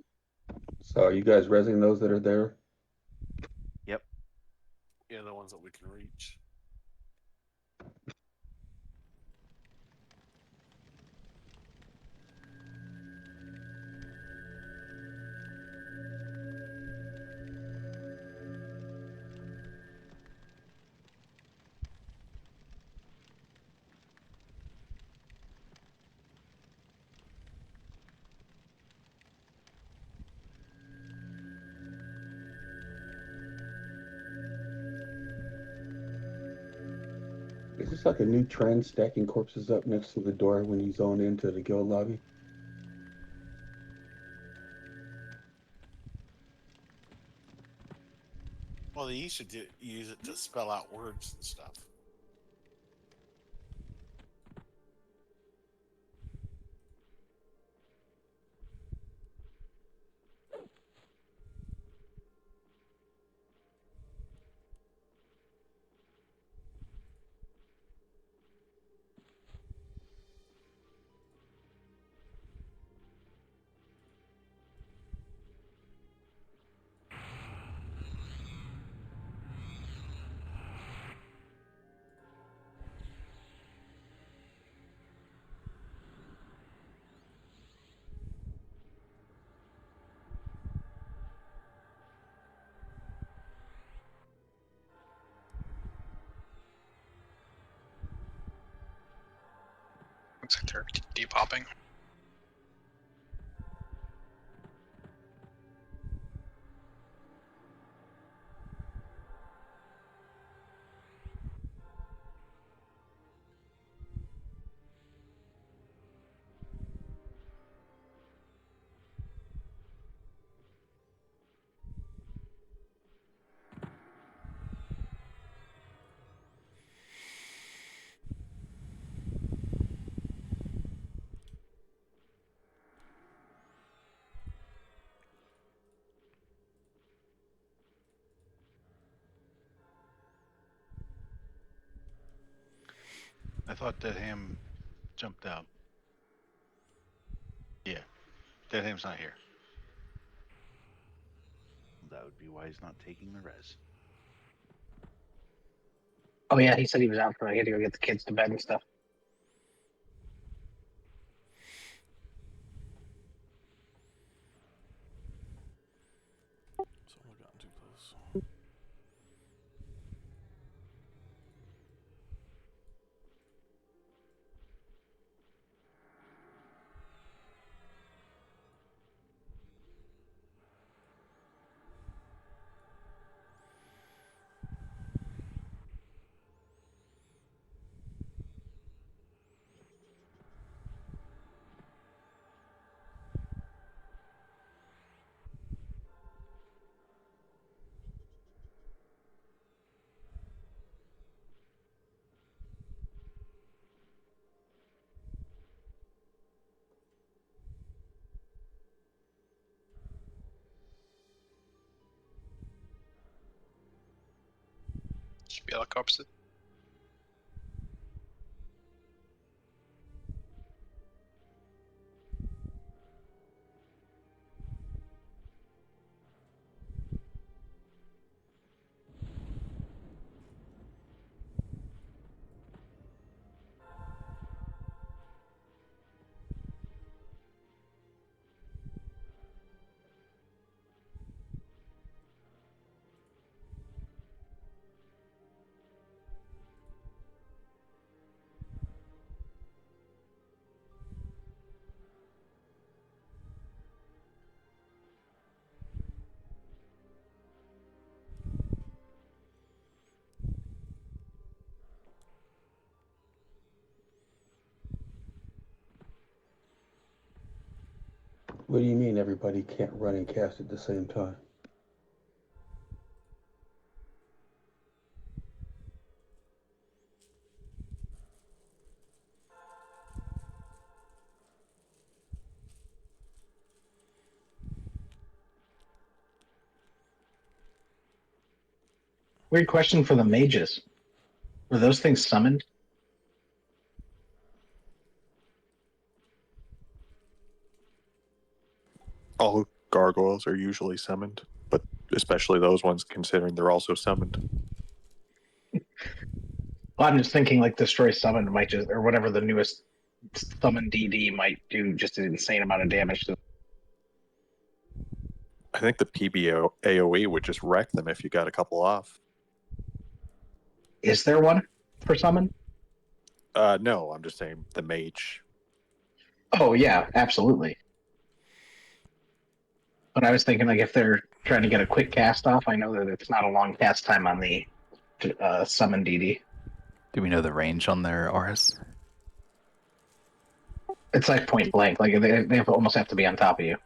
So are you guys resing those that are there? Yep. Yeah, the ones that we can reach. Is this like a new trend, stacking corpses up next to the door when you zone into the guild lobby? Well, they used to use it to spell out words and stuff. Looks like they're depopping. I thought Dead Ham jumped out. Yeah, Dead Ham's not here. That would be why he's not taking the res. Oh yeah, he said he was out for. I had to go get the kids to bed and stuff. Someone gotten too close. Should be like opposite. What do you mean everybody can't run and cast at the same time? Weird question for the mages. Were those things summoned? All gargoyles are usually summoned, but especially those ones, considering they're also summoned. Well, I'm just thinking like destroy summoned might just, or whatever the newest summon DD might do just an insane amount of damage to them. I think the PBO AoE would just wreck them if you got a couple off. Is there one for summon? No, I'm just saying the mage. Oh yeah, absolutely. But I was thinking like if they're trying to get a quick cast off, I know that it's not a long cast time on the summon DD. Do we know the range on their auras? It's like point blank. Like they almost have to be on top of you.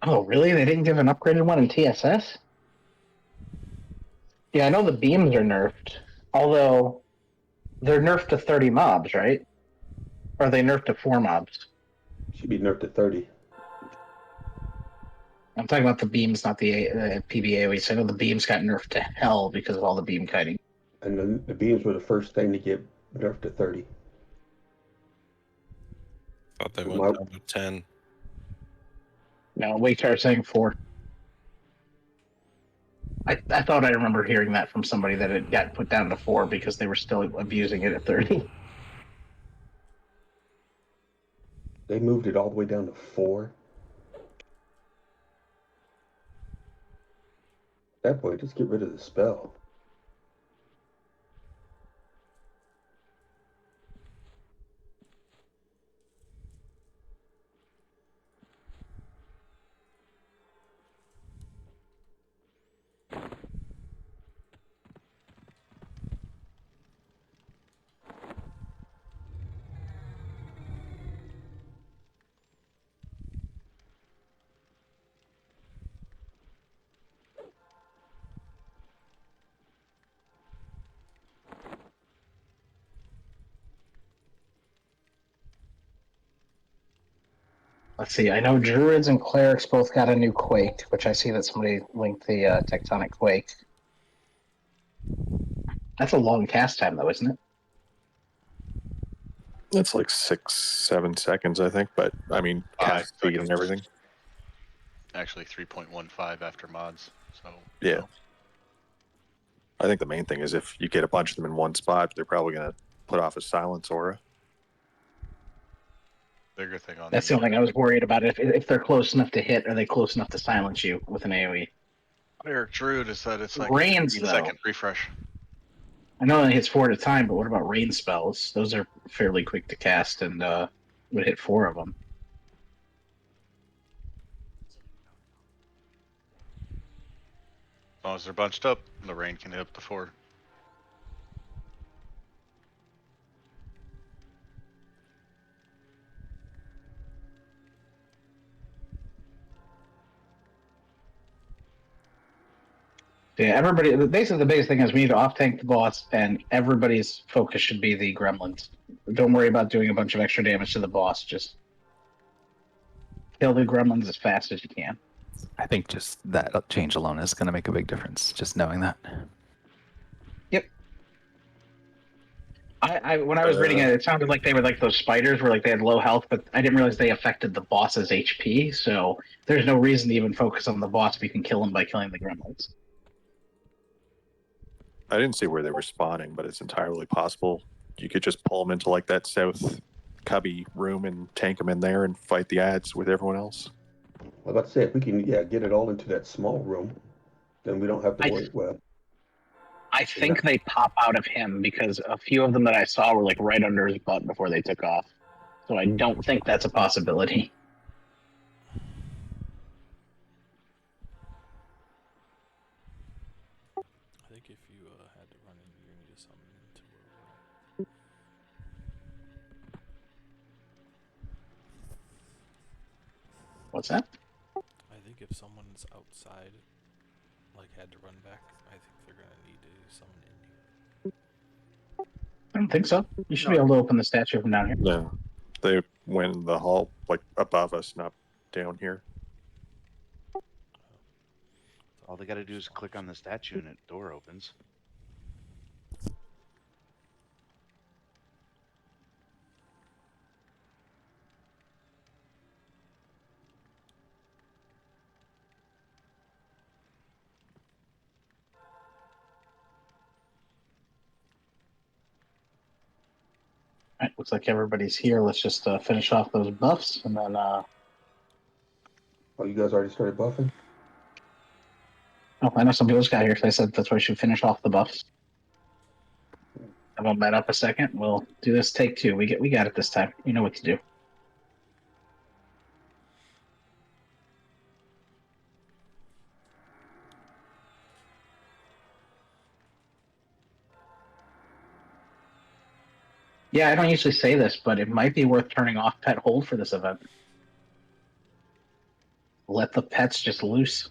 Oh, really? They didn't give an upgraded one in TSS? Yeah, I know the beams are nerfed, although they're nerfed to 30 mobs, right? Or are they nerfed to 4 mobs? Should be nerfed to 30. I'm talking about the beams, not the PBAOE. So I know the beams got nerfed to hell because of all the beam kiting. And then the beams were the first thing to get nerfed to 30. Thought they went down to 10. No, Waytar saying 4. I thought I remember hearing that from somebody that it got put down to 4 because they were still abusing it at 30. They moved it all the way down to 4. At that point, just get rid of the spell. Let's see. I know Druids and Clerics both got a new Quake, which I see that somebody linked the Tectonic Quake. That's a long cast time, though, isn't it? It's like 6-7 seconds, I think. But I mean, cast speed and everything. Actually, 3.15 after mods. So Yeah. I think the main thing is if you get a bunch of them in one spot, they're probably going to put off a silence aura. Bigger thing on That's the only thing I was worried about. If they're close enough to hit, are they close enough to silence you with an AoE? Eric Druid is that it's like Rains, a though. 15-second refresh. I know it hits 4 at a time, but what about rain spells? Those are fairly quick to cast and would hit 4 of them. As long as they're bunched up, the rain can hit up to 4. Yeah, everybody. Basically, the biggest thing is we need to off tank the boss, and everybody's focus should be the gremlins. Don't worry about doing a bunch of extra damage to the boss. Just kill the gremlins as fast as you can. I think just that change alone is going to make a big difference. Just knowing that. Yep. I when I was reading it, it sounded like they were like those spiders, where like they had low health, but I didn't realize they affected the boss's HP. So there's no reason to even focus on the boss if you can kill him by killing the gremlins. I didn't see where they were spawning, but it's entirely possible. You could just pull them into like that south cubby room and tank them in there and fight the ads with everyone else. I was about to say, if we can, get it all into that small room, then we don't have to worry. I think they pop out of him because a few of them that I saw were like right under his butt before they took off. So I don't think that's a possibility. I think if you had to run in, you need to summon into where we're at. What's that? I think if someone's outside, like had to run back, I think they're gonna need to summon in here. I don't think so. You should be able to open the statue from down here. Yeah, they went in the hall like above us, not down here. All they got to do is click on the statue and the door opens. All right, looks like everybody's here. Let's just finish off those buffs, and then. Oh, you guys already started buffing? Oh, I know some people just got here, so I said that's why we should finish off the buffs. I'm gonna bet up a second. We'll do this take two. We got it this time. We know what to do. Yeah, I don't usually say this, but it might be worth turning off pet hold for this event. Let the pets just loose.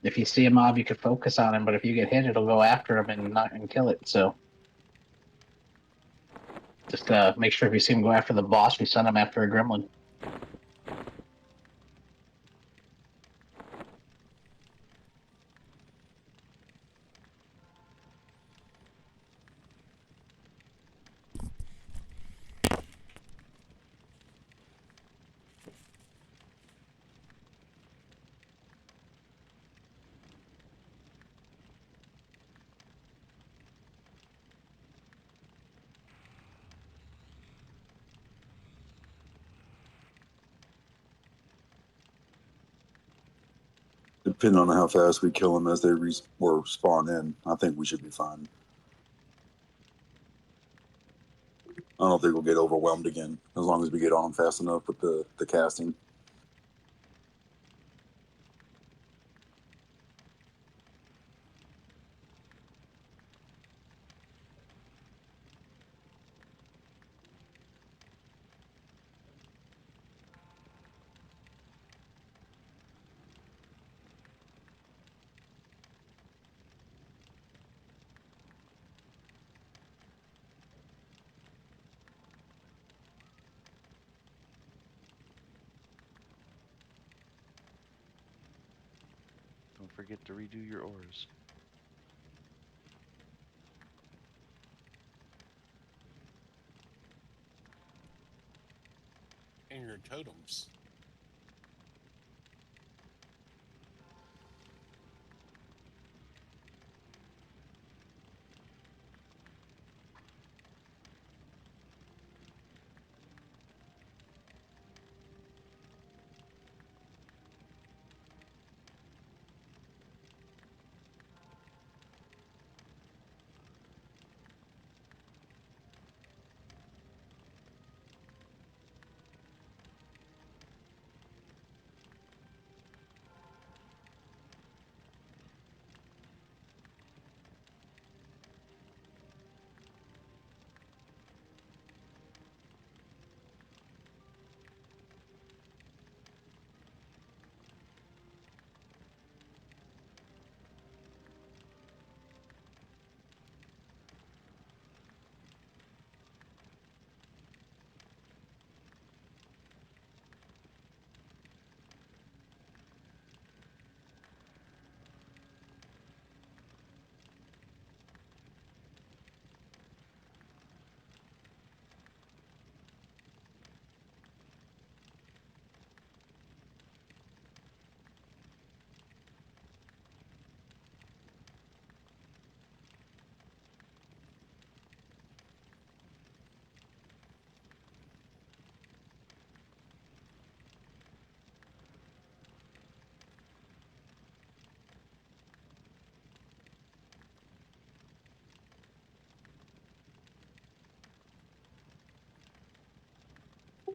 If you see a mob, you could focus on him, but if you get hit, it'll go after him and kill it. So just make sure if you see him go after the boss, we send him after a gremlin. Depending on how fast we kill them as they or spawn in, I think we should be fine. I don't think we'll get overwhelmed again as long as we get on them fast enough with the casting. Don't forget to redo your ores. And your totems.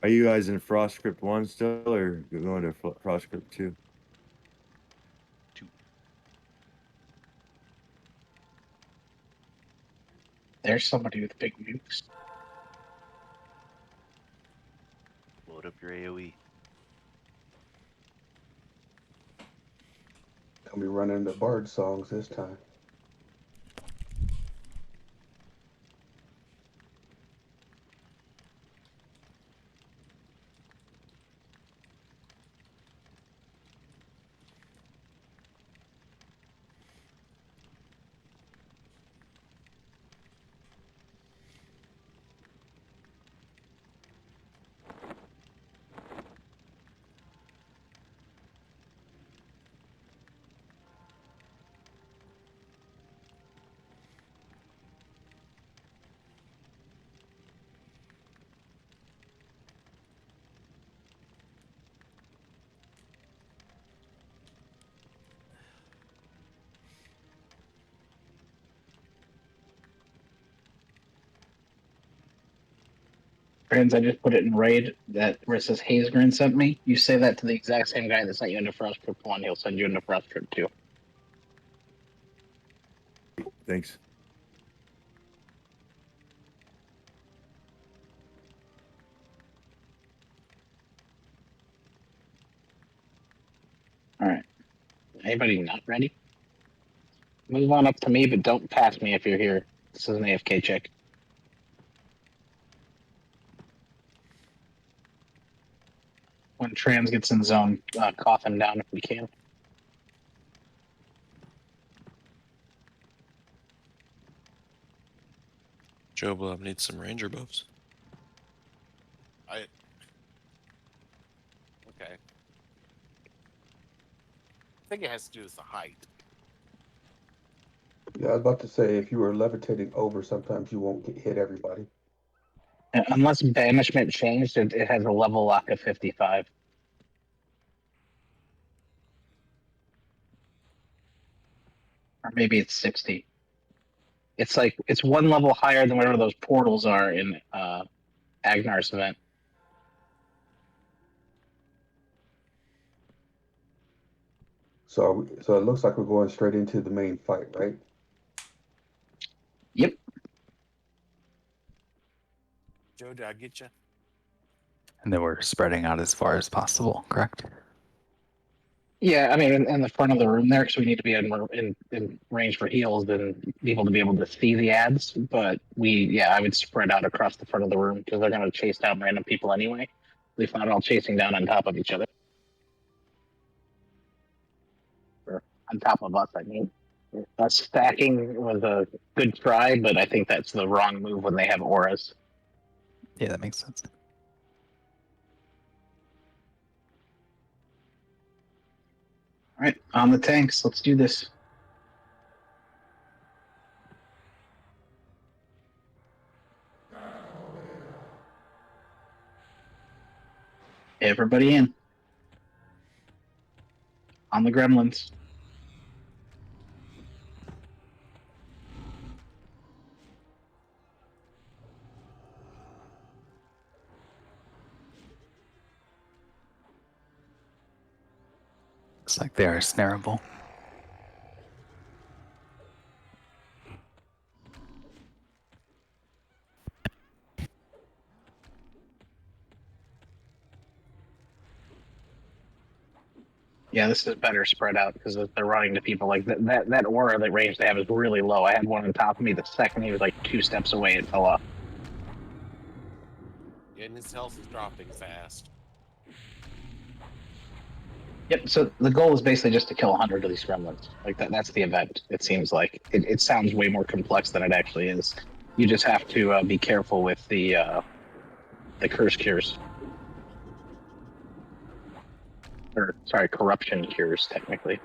Are you guys in Frostcrypt 1 still, or going to Frostcrypt 2? There's somebody with big nukes. Load up your AoE. Gonna be running the Bard songs this time. Friends, I just put it in raid that where it says Hazegrin sent me. You say that to the exact same guy that sent you into Frostcrypt 1, he'll send you into Frostcrypt 2. Thanks. Alright. Anybody not ready? Move on up to me, but don't pass me if you're here. This is an AFK check. When Trans gets in zone, cough him down if we can. Joe Blob needs some ranger buffs. Okay. I think it has to do with the height. Yeah, I was about to say, if you were levitating over, sometimes you won't hit everybody. Unless banishment changed, it has a level lock of 55. Or maybe it's 60. It's like, it's one level higher than whatever those portals are in Agnar's event. So it looks like we're going straight into the main fight, right? Yep. Joe, did I get you? And then we're spreading out as far as possible, correct? Yeah, I mean, in the front of the room there, because we need to be in range for heals and people to be able to see the ads. But I would spread out across the front of the room because they're going to chase down random people anyway. At least not all chasing down on top of each other. Or on top of us, I mean. Us stacking was a good try, but I think that's the wrong move when they have auras. Yeah, that makes sense. All right, on the tanks. Let's do this. Everybody in. On the gremlins. Looks like they are snareable. Yeah, this is better spread out because they're running to people like that aura that range they have is really low. I had one on top of me. The second he was like 2 steps away, it fell off. Yeah, and his health is dropping fast. Yep. So the goal is basically just to kill 100 of these gremlins. Like that's the event. It seems like it sounds way more complex than it actually is. You just have to be careful with the curse cures, or sorry, corruption cures technically.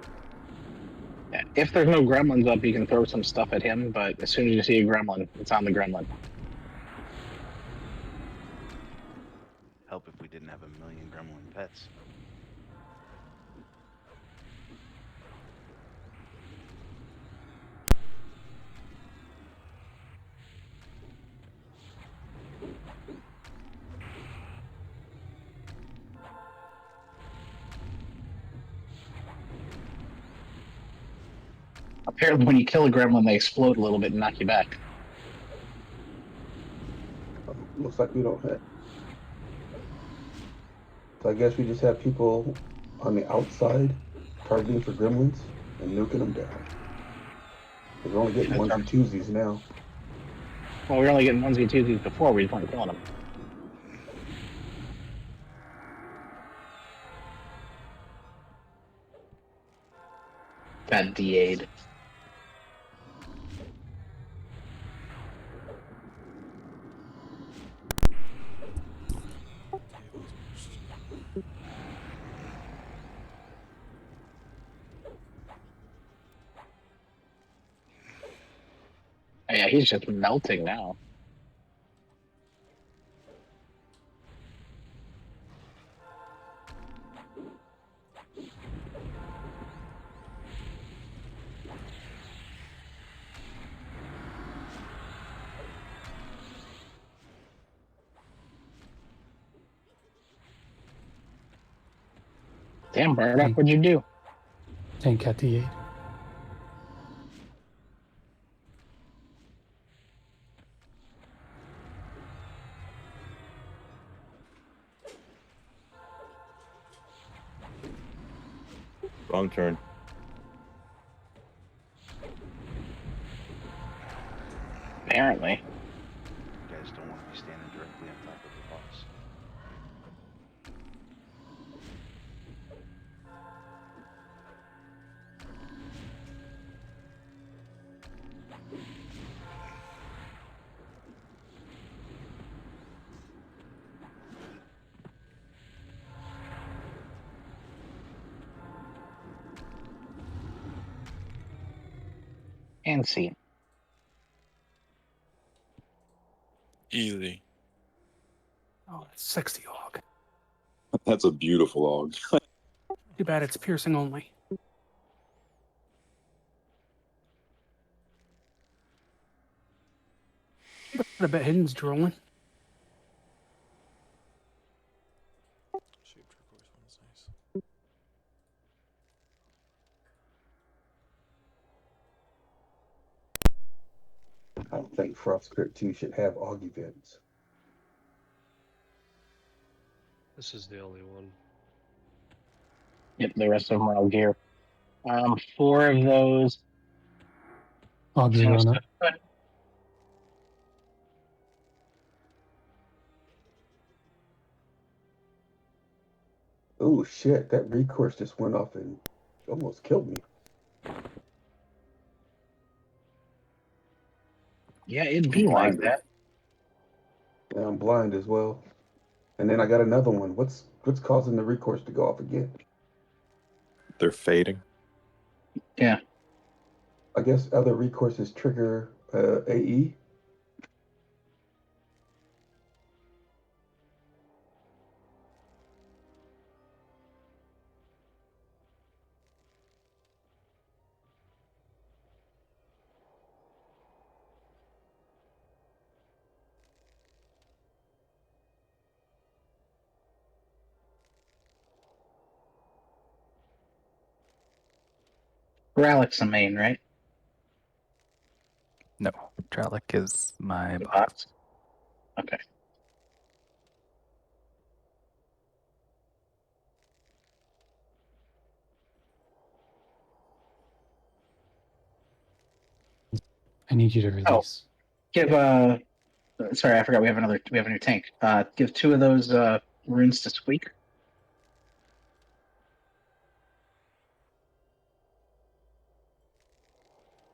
Yeah. If there's no gremlins up, you can throw some stuff at him. But as soon as you see a gremlin, it's on the gremlin. Help if we didn't have a million gremlin pets. Apparently, when you kill a gremlin, they explode a little bit and knock you back. Looks like we don't have. So I guess we just have people on the outside targeting for gremlins and nuking them down. Because we're only getting onesie twosies now. Well, we were only getting onesie twosies before. We just weren't killing them. Got DA'd. Oh, yeah, he's just melting now. Damn, Bardock, what'd you do? Tank got D8. Wrong turn. Apparently. You guys don't want to be standing directly on top of the boss. And see. Easy. Oh, that's 60 log. That's a beautiful log. Too bad it's piercing only. I bet Hidden's drooling. Shape turquoise one's nice. I don't think Frostcrypt 2 should have AUG events. This is the only one. Yep, the rest of them are all gear. 4 of those. Odds are on it. Oh shit, that recourse just went off and almost killed me. Yeah, it'd be like that. Yeah, I'm blind as well. And then I got another one. What's causing the recourse to go off again? They're fading. Yeah. I guess other recourses trigger AE. Ralik's the main, right? No, Trallic is my The box. box. Okay. I need you to release. Give sorry, I forgot we have a new tank. Give 2 of those runes to Squeak.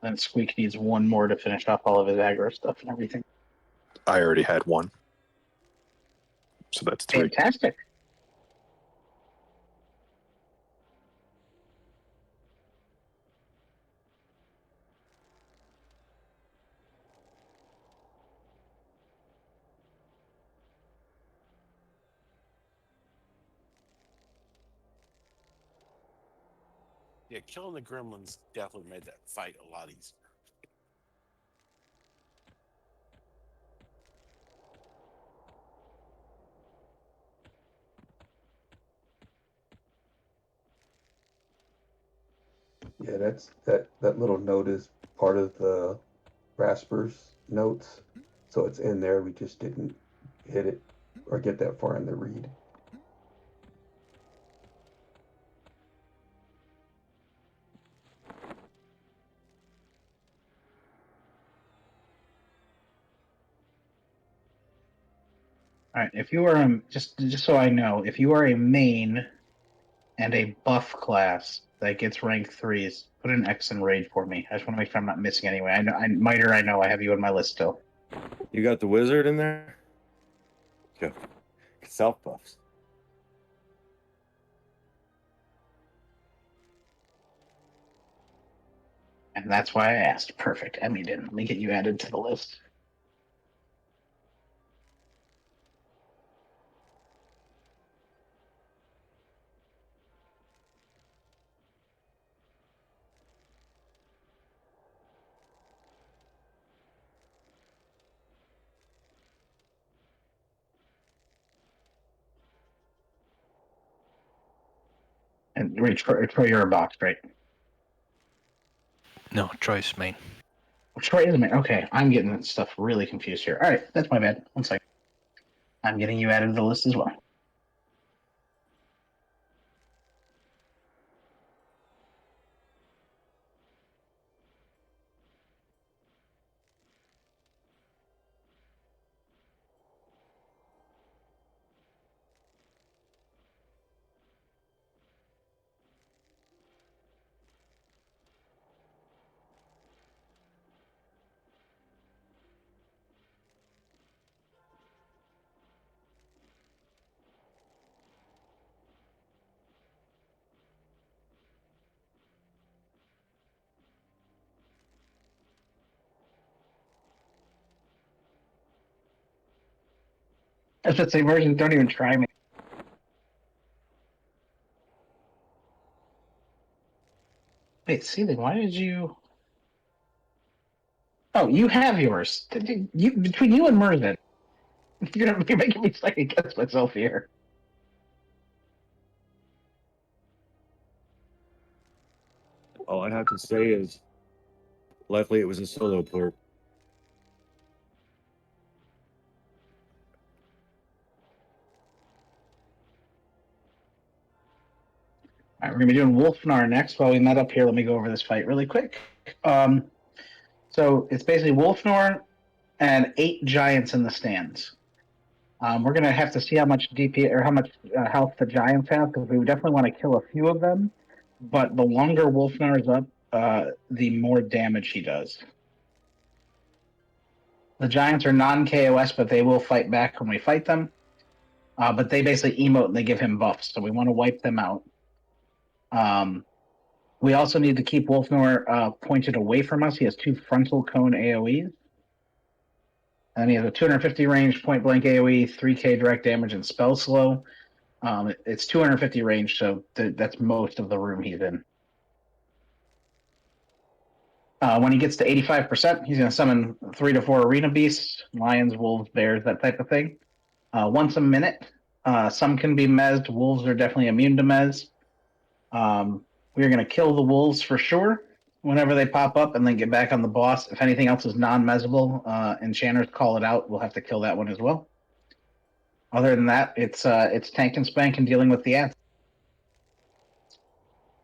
Then Squeak needs 1 more to finish off all of his aggro stuff and everything. I already had 1. So that's 3. Fantastic. Yeah, killing the gremlins definitely made that fight a lot easier. Yeah, that little note is part of the Rasper's notes, so it's in there. We just didn't hit it or get that far in the read. All right, if you are just so I know, if you are a main and a buff class that gets rank 3s, put an X in raid for me. I just want to make sure I'm not missing anyway. I know, Miter, I know I have you on my list still. You got the wizard in there? Yeah. Self buffs. And that's why I asked. Perfect. Emmy didn't. Let me get you added to the list. And reach for your box, right? No, Troy's main. Troy is a main. Okay, I'm getting that stuff really confused here. All right, that's my bad. 1 second. I'm getting you added to the list as well. I should say, version, don't even try me. Wait, Ceiling, why did you... Oh, you have yours. Between you and Mervin, you're making me second guess myself here. All I have to say is, luckily it was a solo port. All right, we're gonna be doing Wolfnar next. While we met up here, let me go over this fight really quick. So it's basically Wolfnar and 8 giants in the stands. We're gonna have to see how much DP or how much health the giants have, because we would definitely want to kill a few of them. But the longer Wolfnar is up, the more damage he does. The giants are non-KOS, but they will fight back when we fight them. But they basically emote and they give him buffs, so we want to wipe them out. We also need to keep Wolfnor pointed away from us. He has 2 frontal cone AoEs. And he has a 250 range point blank AoE, 3k direct damage, and spell slow. It's 250 range, so that's most of the room he's in. When he gets to 85%, he's going to summon 3 to 4 arena beasts, lions, wolves, bears, that type of thing. Once a minute. Some can be mezzed. Wolves are definitely immune to mezz. We're going to kill the wolves for sure whenever they pop up, and then get back on the boss. If anything else is non-mezzable, enchanters call it out. We'll have to kill that one as well. Other than that, it's tank and spank and dealing with the ads.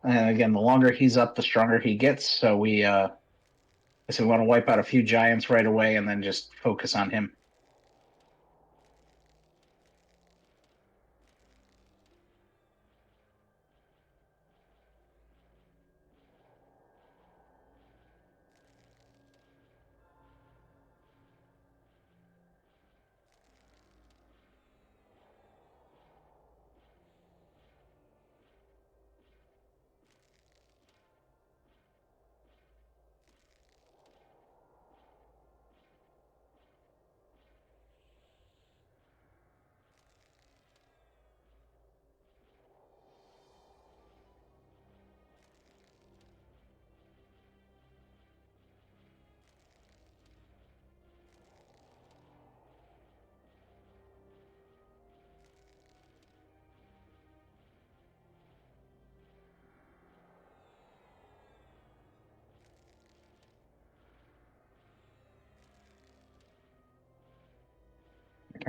And again, the longer he's up, the stronger he gets. So we want to wipe out a few giants right away, and then just focus on him.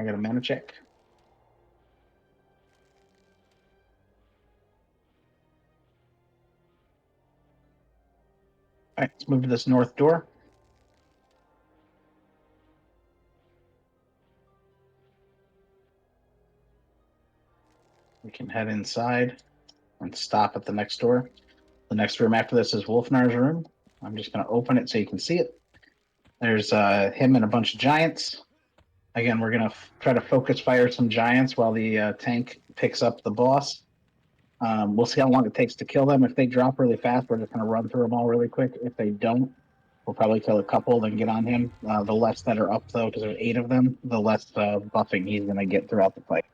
I got a mana check. All right, let's move to this north door. We can head inside and stop at the next door. The next room after this is Wolfnar's room. I'm just going to open it so you can see it. There's him and a bunch of giants. Again, we're going to try to focus fire some giants while the tank picks up the boss. We'll see how long it takes to kill them. If they drop really fast, we're just going to run through them all really quick. If they don't, we'll probably kill a couple, then get on him. The less that are up, though, because there's 8 of them, the less buffing he's going to get throughout the fight.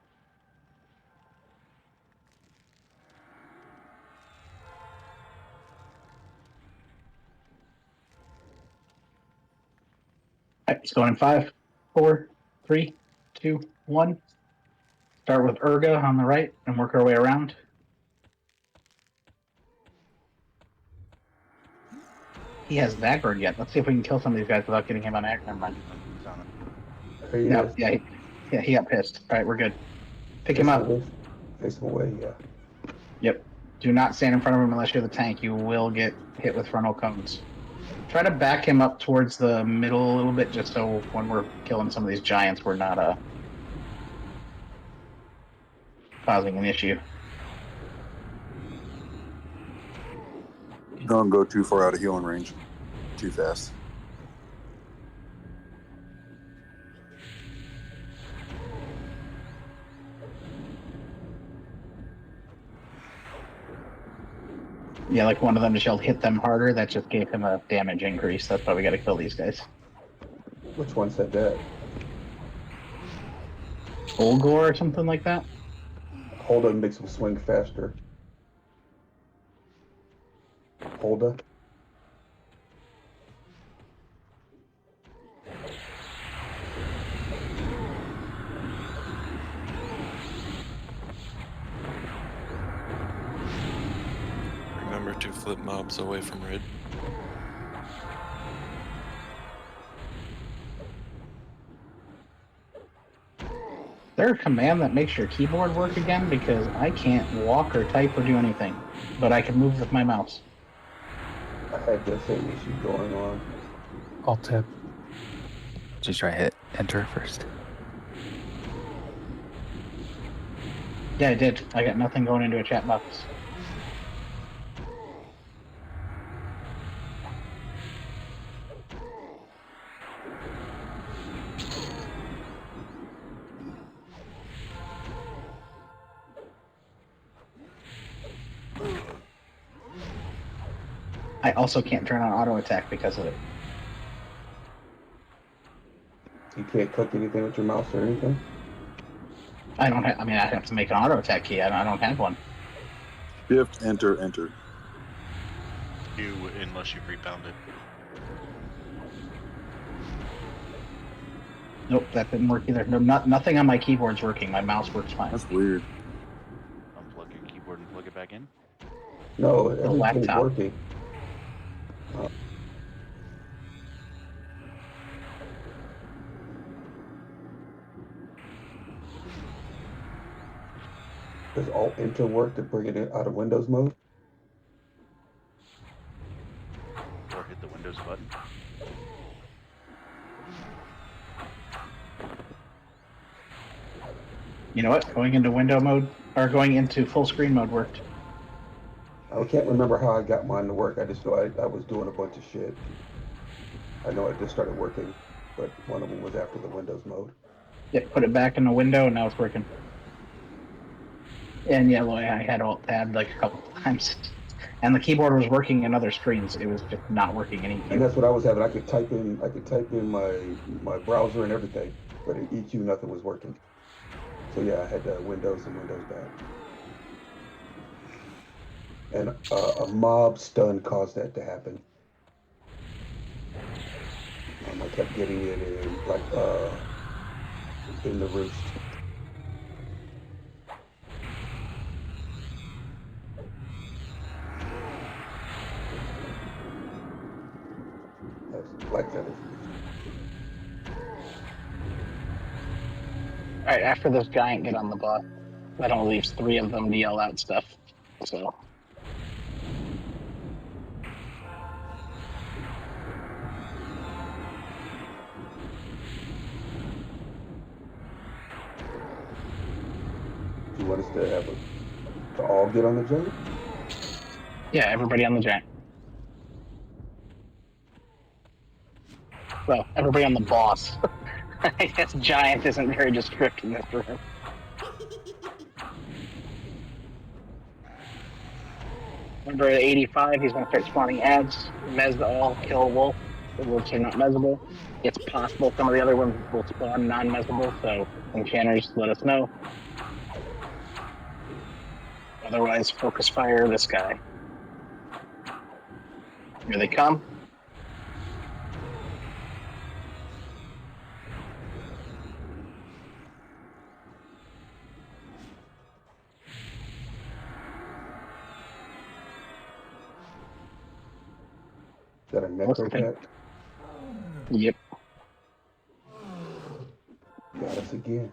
All right, let's go in 5, 4, 3, 2, 1. Start with Urga on the right and work our way around. He has Vanguard yet. Let's see if we can kill some of these guys without getting him on act. Never mind. No, yeah, he got pissed. All right, we're good. Pick him up. Face him away, yeah. Yep. Do not stand in front of him unless you're the tank. You will get hit with frontal cones. Try to back him up towards the middle a little bit, just so when we're killing some of these giants, we're not causing an issue. Don't go too far out of healing range. Too fast. Yeah, like one of them just yelled, hit them harder. That just gave him a damage increase. That's why we got to kill these guys. Which one said that? Olgor or something like that? Holda makes him swing faster. Holda. Remember to flip mobs away from red. Is there a command that makes your keyboard work again? Because I can't walk or type or do anything, but I can move with my mouse. I had the same issue going on. Alt tab. Just try hit enter first. Yeah, I did. I got nothing going into a chat box. I also can't turn on auto attack because of it. You can't click anything with your mouse or anything? I don't have, I mean, I have to make an auto attack key. I don't have one. Shift, enter, enter. Unless you rebound it. Nope, that didn't work either. No, nothing on my keyboard's working. My mouse works fine. That's weird. Unplug your keyboard and plug it back in. No, The everything's laptop. working. Does Alt Enter work to bring it out of Windows mode? Or hit the Windows button. You know what? Going into window mode, or going into full screen mode worked. I can't remember how I got mine to work. I just know I was doing a bunch of shit. I know it just started working, but one of them was after the Windows mode. Yeah, put it back in the window and now it's working. And yeah, Lloyd, I had alt tabbed like a couple times. And the keyboard was working in other screens. It was just not working in EQ. And that's what I was having. I could type in my browser and everything, but in EQ nothing was working. So yeah, I had Windows and Windows back. And a mob stun caused that to happen. I kept getting it in the roost. That's like that. Alright, after this giant, get on the boss. That only leaves 3 of them to yell out stuff. So. You want us to have to all get on the giant? Yeah, everybody on the giant. Well, everybody on the boss. I guess giant isn't very descriptive in this room. Remember at 85, he's going to start spawning ads. Mez all, kill wolf. The wolves are not mezzable. It's possible some of the other ones will spawn non-mezzable, so enchanters, let us know. Otherwise, focus fire this guy. Here they come. Is that a necrocat? Yep. Got us again.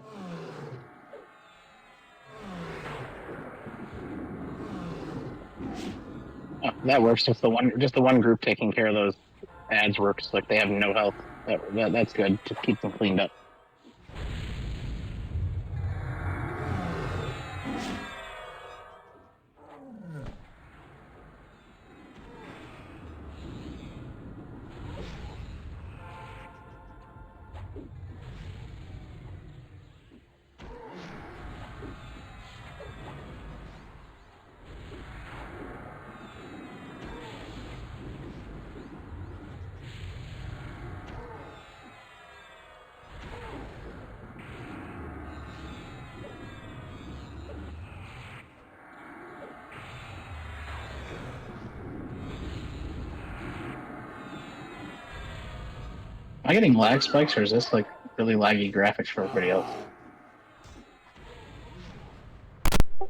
Oh, that works. Just the one group taking care of those ads works. Like they have no health. That's good to keep them cleaned up. Am I getting lag spikes, or is this like really laggy graphics for everybody else? I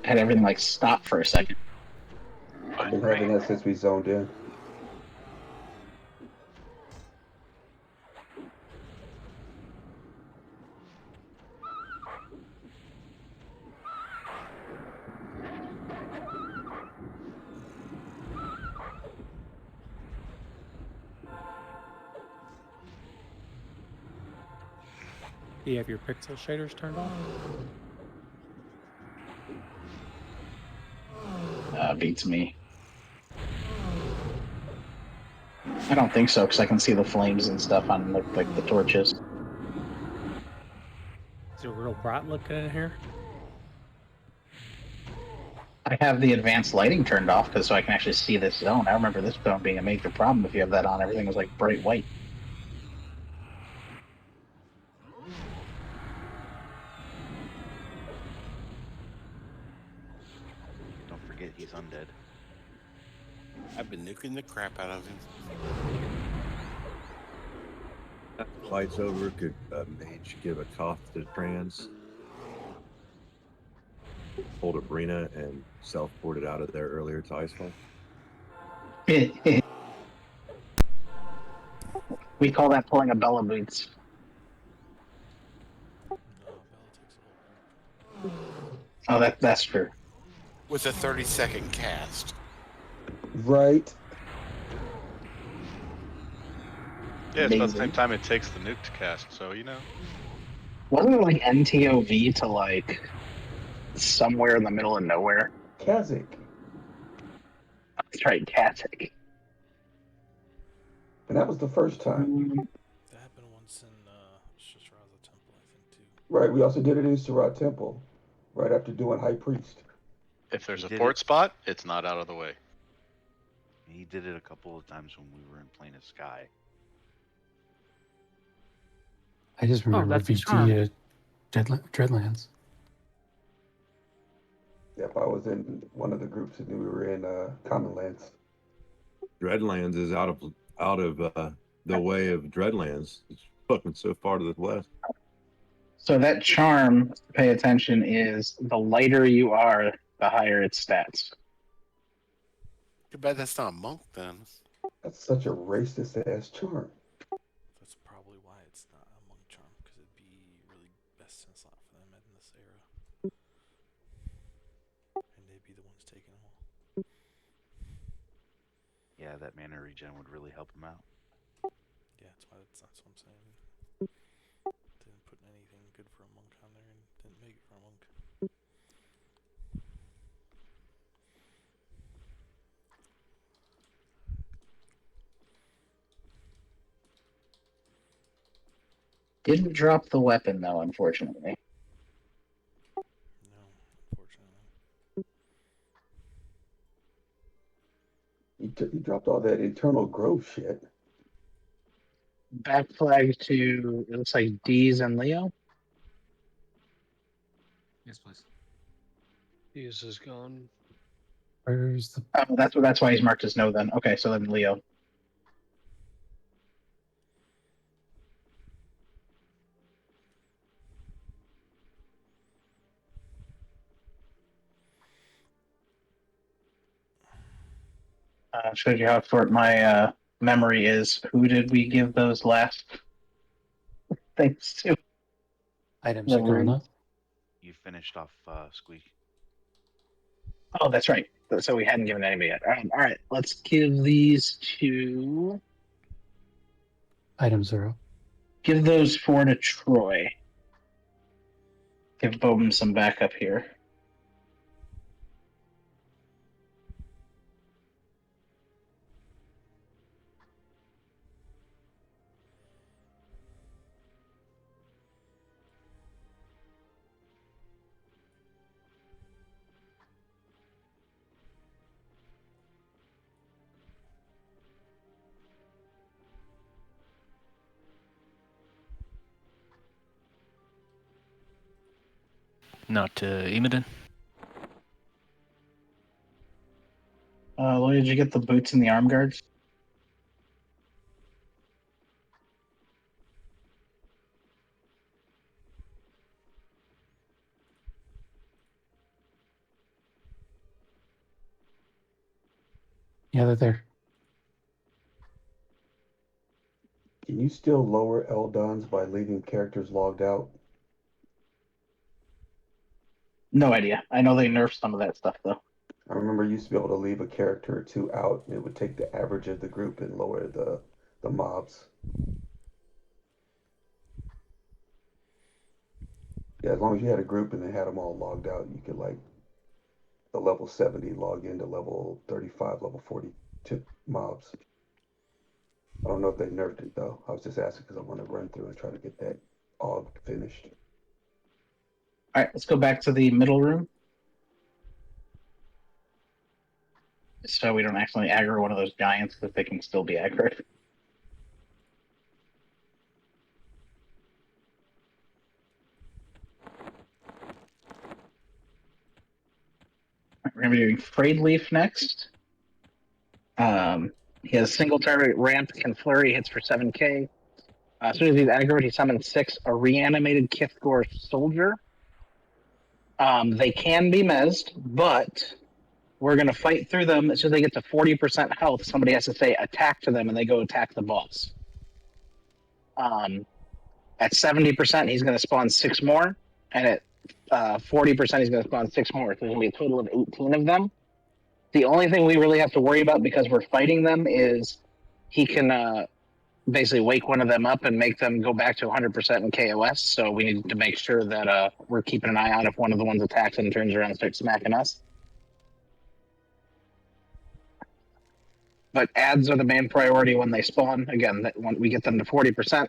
had everything like stop for a second. I've been having that since we zoned in. Do you have your pixel shaders turned off? Beats me. I don't think so, because I can see the flames and stuff on like the torches. Is it real bright looking in here? I have the advanced lighting turned off so I can actually see this zone. I remember this zone being a major problem. If you have that on, everything was like bright white. Don't forget he's undead. I've been nuking the crap out of him. Lights over. Could mage give a cough to trans? Hold a Brina and self-ported out of there earlier to Icefall. We call that pulling a Bella Boots. Oh, that's true. With a 30-second cast. Right. Yeah, it's about the same time it takes the nuke to cast, so you know. Wasn't it like NTOV to like somewhere in the middle of nowhere? Kazakh. That's right, Kazakh. And that was the first time. That happened once in Shishraza Temple, I think, too. Right, we also did it in Surat Temple, right after doing High Priest. If there's a port spot, it's not out of the way. He did it a couple of times when we were in Plane of Sky. I just remember that's a charm. VT Dreadlands. Yep, I was in one of the groups and we were in Commonlands. Dreadlands is out of the way of Dreadlands. It's fucking so far to the west. So that charm, pay attention, is the lighter you are, the higher its stats. Too bad that's not a monk then. That's such a racist ass charm. That's probably why it's not a monk charm, because it'd be really best since not that mana regen would really help him out. Yeah, that's what I'm saying. Didn't put anything good for a monk on there and didn't make it for a monk. Didn't drop the weapon though, unfortunately. No, unfortunately. He dropped all that internal growth shit. Back flag to, it looks like D's and Leo. Yes, please. Hughes is gone. Where's the? Oh, that's why he's marked as no. Then okay, so then Leo. Shows you how short my memory is. Who did we give those last things to? Items are going up. You finished off Squeak. Oh, that's right. So we hadn't given anybody yet. All right, let's give these to. Items are up. Give those 4 to Troy. Give Bowman some backup here. Not Imogen. Lloyd, did you get the boots and the arm guards? Yeah, they're there. Can you still lower Eldons by leaving characters logged out? No idea. I know they nerfed some of that stuff though. I remember you used to be able to leave a character or 2 out, and it would take the average of the group and lower the mobs. Yeah, as long as you had a group and they had them all logged out, you could like the level 70 log into level 35, level 42 mobs. I don't know if they nerfed it though. I was just asking because I want to run through and try to get that AUG finished. All right, let's go back to the middle room. So we don't accidentally aggro one of those giants that they can still be aggroed. We're going to be doing Frayed Leaf next. He has single target ramp, can flurry, hits for 7k. As soon as he's aggroed, he summons 6, a reanimated Kithgor soldier. They can be mezzed, but we're going to fight through them. As soon as they get to 40% health, somebody has to say attack to them, and they go attack the boss. At 70%, he's going to spawn 6 more, and at 40%, he's going to spawn 6 more. So there's going to be a total of 18 of them. The only thing we really have to worry about because we're fighting them is he can basically wake one of them up and make them go back to 100% in KOS. So we need to make sure that we're keeping an eye out if one of the ones attacks and turns around and starts smacking us. But ads are the main priority when they spawn. Again, when we get them to 40%,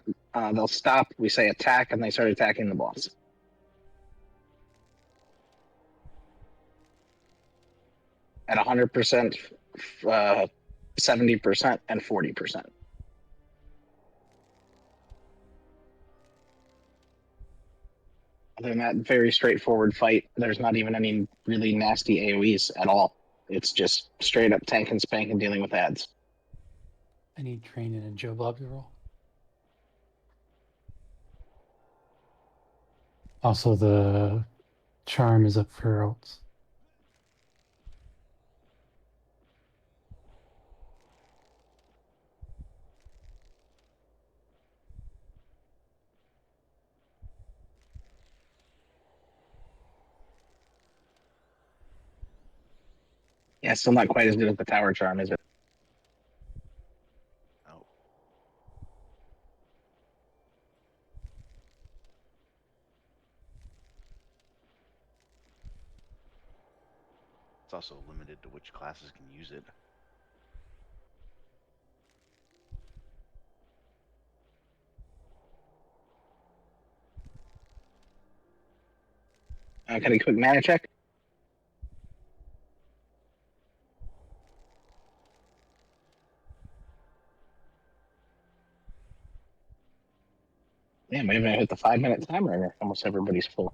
they'll stop. We say attack, and they start attacking the boss. At 100%, 70%, and 40%. Other than that, very straightforward fight. There's not even any really nasty AoEs at all. It's just straight up tank and spank and dealing with ads. I need training in Joe Bob to roll. Also, the charm is up for ults. Yeah, still not quite as good as the tower charm, is it? It's also limited to which classes can use it. Got a quick mana check. Damn, we haven't hit the 5-minute timer and almost everybody's full.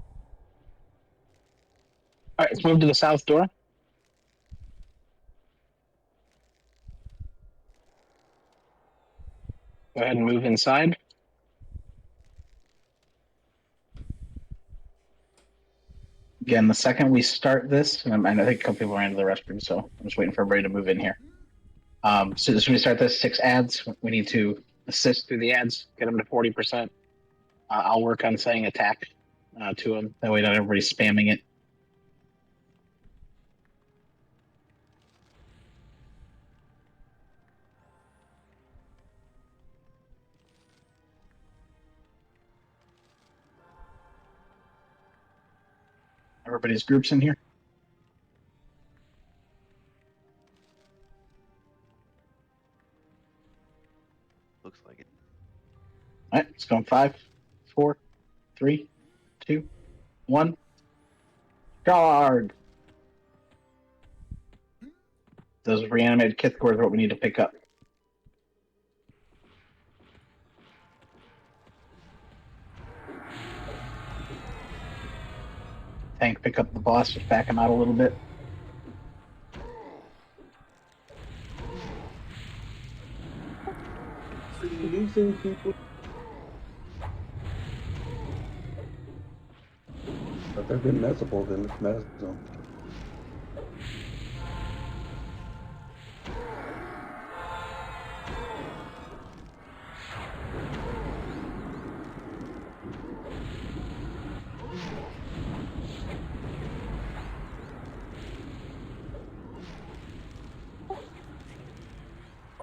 All right, let's move to the south door. Go ahead and move inside. Again, the second we start this, and I think a couple people ran to the restroom, so I'm just waiting for everybody to move in here. So as soon as we start this, 6 ads, we need to assist through the ads, get them to 40%. I'll work on saying attack to them. That way not everybody's spamming it. Everybody's groups in here. Looks like it. All right, let's go in 5, 4, 3, 2, 1. Guard. Those reanimated Kith cores are what we need to pick up. Tank, pick up the boss, just back him out a little bit. Losing people. But they've been messable, then let's mess them.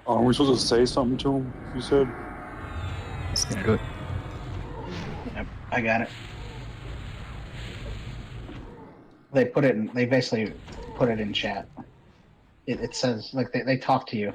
Are we supposed to say something to him? You said. Just gonna do it. Yep, I got it. They put it in. They basically put it in chat. It says like they talk to you.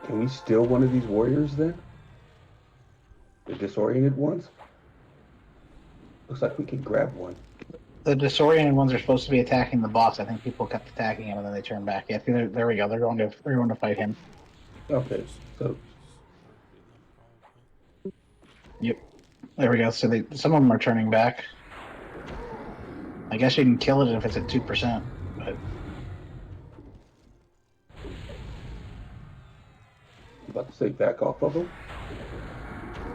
Can we steal one of these warriors then? The disoriented ones? Looks like we can grab one. The disoriented ones are supposed to be attacking the boss. I think people kept attacking him and then they turned back. Yeah, there we go. They're going to fight him. Okay, so Yep. There we go. So some of them are turning back. I guess you can kill it if it's at 2%, but I'm about to say back off of them.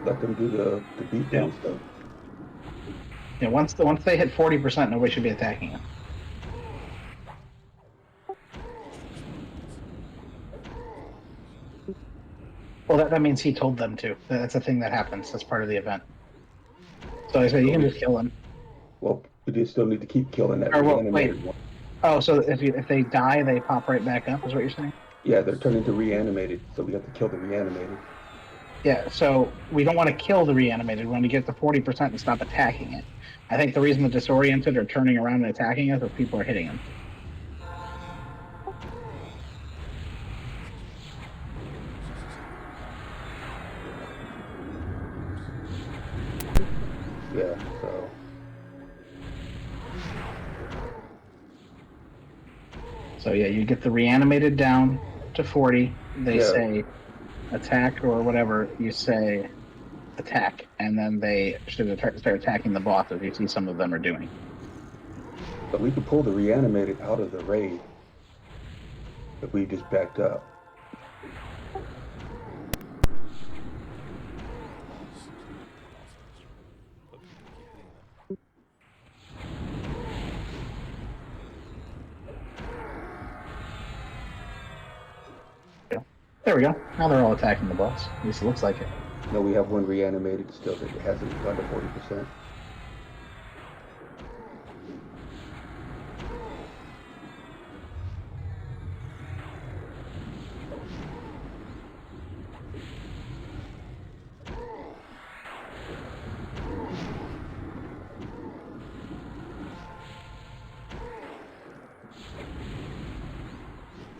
Let them do the beatdown stuff. yeah, once they hit 40%, nobody should be attacking him. Well, that means he told them to. That's a thing that happens. That's part of the event. So I said you can just kill him. Well, we just still need to keep killing that Or well, reanimated wait. one. Oh, so if they die, they pop right back up. Is what you're saying? Yeah, they're turning to reanimated, so we have to kill the reanimated. Yeah. So we don't want to kill the reanimated. We want to get to 40% and stop attacking it. I think the reason the disoriented are turning around and attacking us is people are hitting them. Yeah, so. So yeah, you get the reanimated down to 40. They say attack or whatever. You say attack, and then they should start attacking the boss, as you see some of them are doing. But we could pull the reanimated out of the raid if we just backed up. There we go. Now they're all attacking the boss. At least it looks like it. No, we have one reanimated still that hasn't gone to 40%.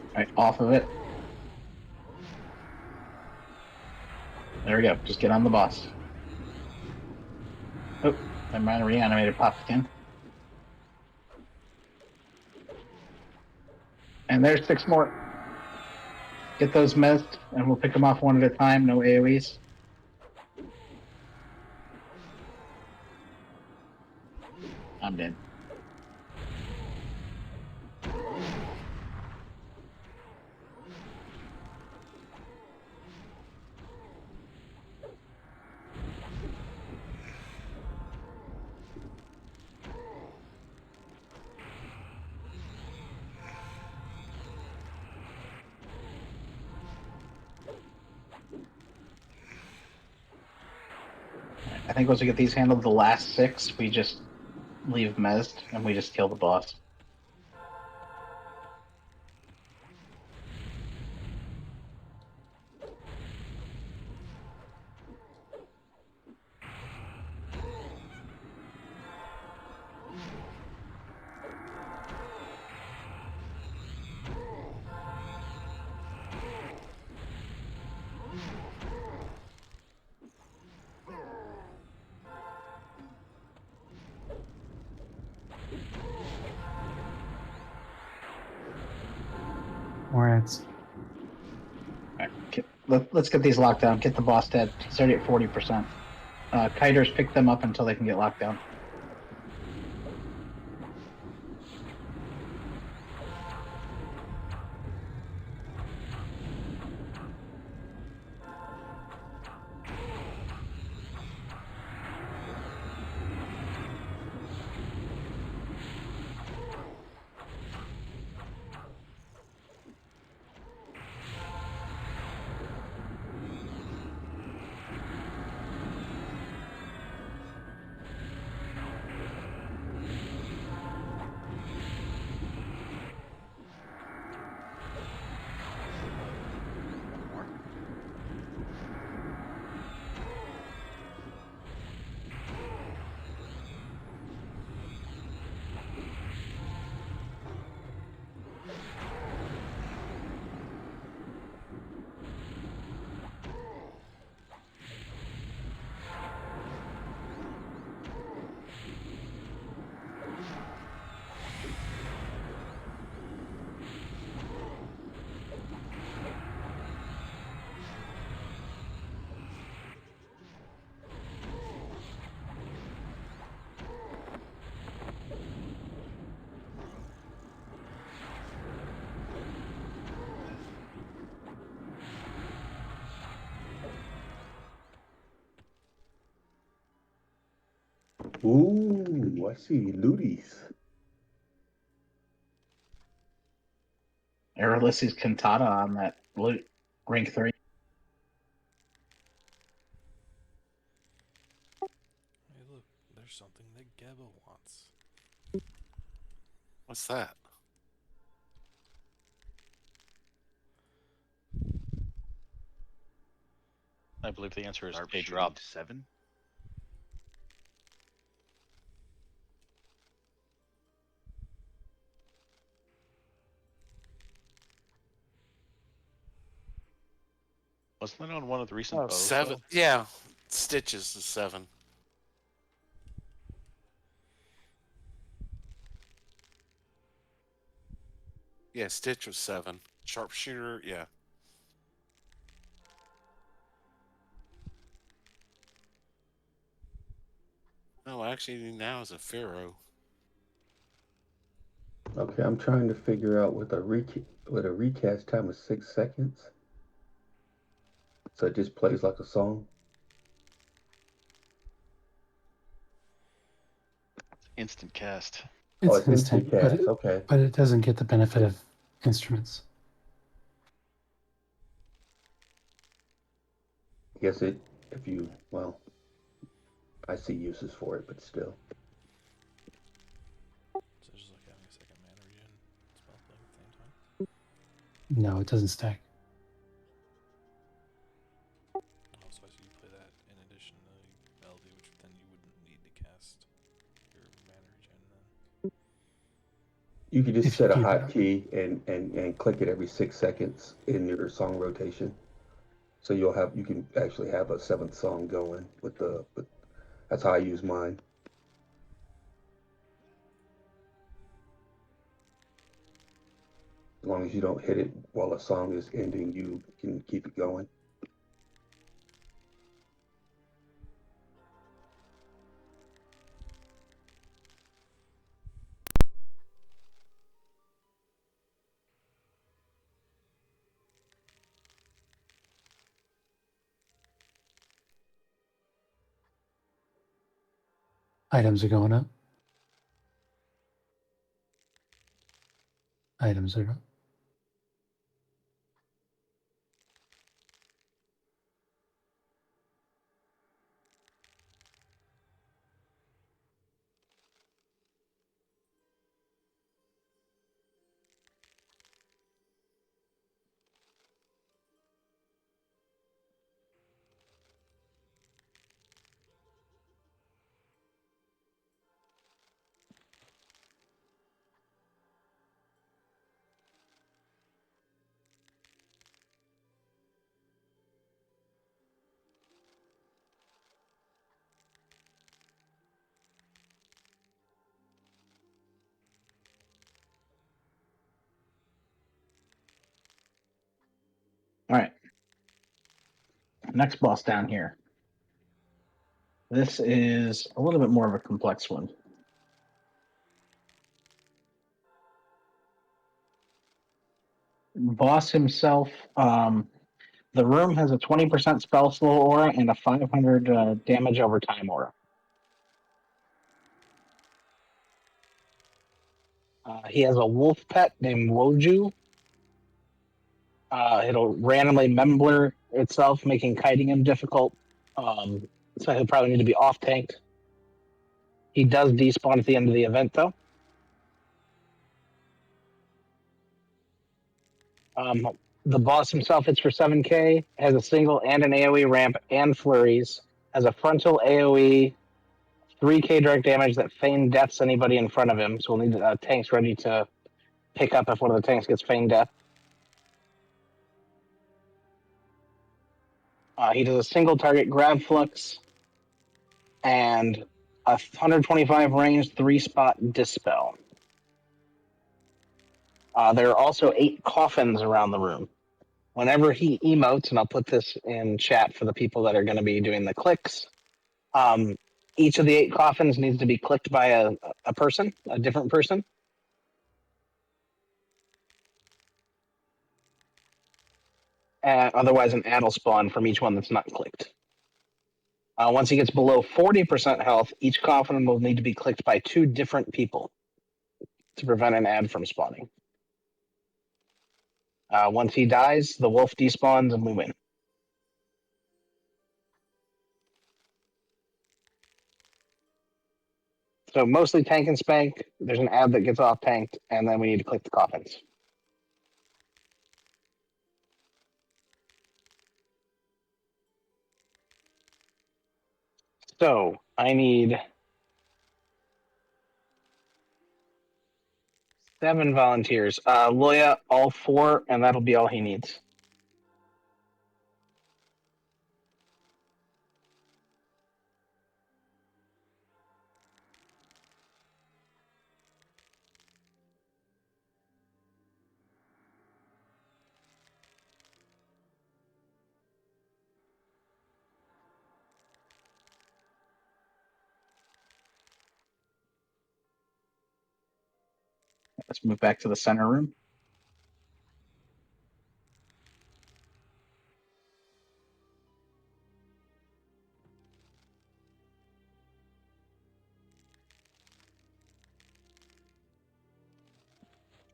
All right, off of it. There we go. Just get on the boss. Oh, never mind. Reanimated popped again. And there's 6 more. Get those mezzed, and we'll pick them off one at a time. No AoEs. I'm dead. I think once we get these handled, the last 6, we just leave mezzed, and we just kill the boss. More ads. Let's get these locked down. Get the boss dead. He's already at 40%. Kiters pick them up until they can get locked down. Ooh, I see looties. Ulysses Cantata on that loot. Rank 3. Hey, look, there's something that Geba wants. What's that? I believe the answer is a Sharpshooting drop. 7. Wasn't that on one of the recent bows? 7. Though? Yeah, Stitches is 7. Yeah, Stitch was 7. Sharpshooter, yeah. No, actually, now is a Pharaoh. Okay, I'm trying to figure out with a recast time of 6 seconds. So it just plays like a song. Instant cast. It's instant cast. Okay. But it doesn't get the benefit of instruments. Yes, if you, well, I see uses for it, but still. So it's just like having a second mana regen spell thing at the same time. No, it doesn't stack. Oh, so I see you play that in addition to LD, which then you wouldn't need to cast your mana regen then. You could just If you set a keep it up. hotkey and click it every 6 seconds in your song rotation. So you can actually have a 7th song going with that's how I use mine. As long as you don't hit it while a song is ending, you can keep it going. Items are going up. Items are up. All right. Next boss down here. This is a little bit more of a complex one. Boss himself, the room has a 20% spell slow aura and a 500 damage over time aura. He has a wolf pet named Woju. It'll randomly member itself, making kiting him difficult. So he'll probably need to be off tanked. He does despawn at the end of the event, though. The boss himself hits for 7k, has a single and an AoE ramp and flurries, has a frontal AoE, 3k direct damage that feign deaths anybody in front of him, so we'll need tanks ready to pick up if one of the tanks gets feigned death. He does a single target grab flux and a 125 range 3-spot dispel. There are also 8 coffins around the room. Whenever he emotes, and I'll put this in chat for the people that are going to be doing the clicks, each of the 8 coffins needs to be clicked by a person, a different person. Otherwise, an ad will spawn from each one that's not clicked. Once he gets below 40% health, each coffin will need to be clicked by 2 different people to prevent an ad from spawning. Once he dies, the wolf despawns and we win. So mostly tank and spank. There's an ad that gets off tanked, and then we need to click the coffins. So I need 7 volunteers. Loya, all 4, and that'll be all he needs. Let's move back to the center room.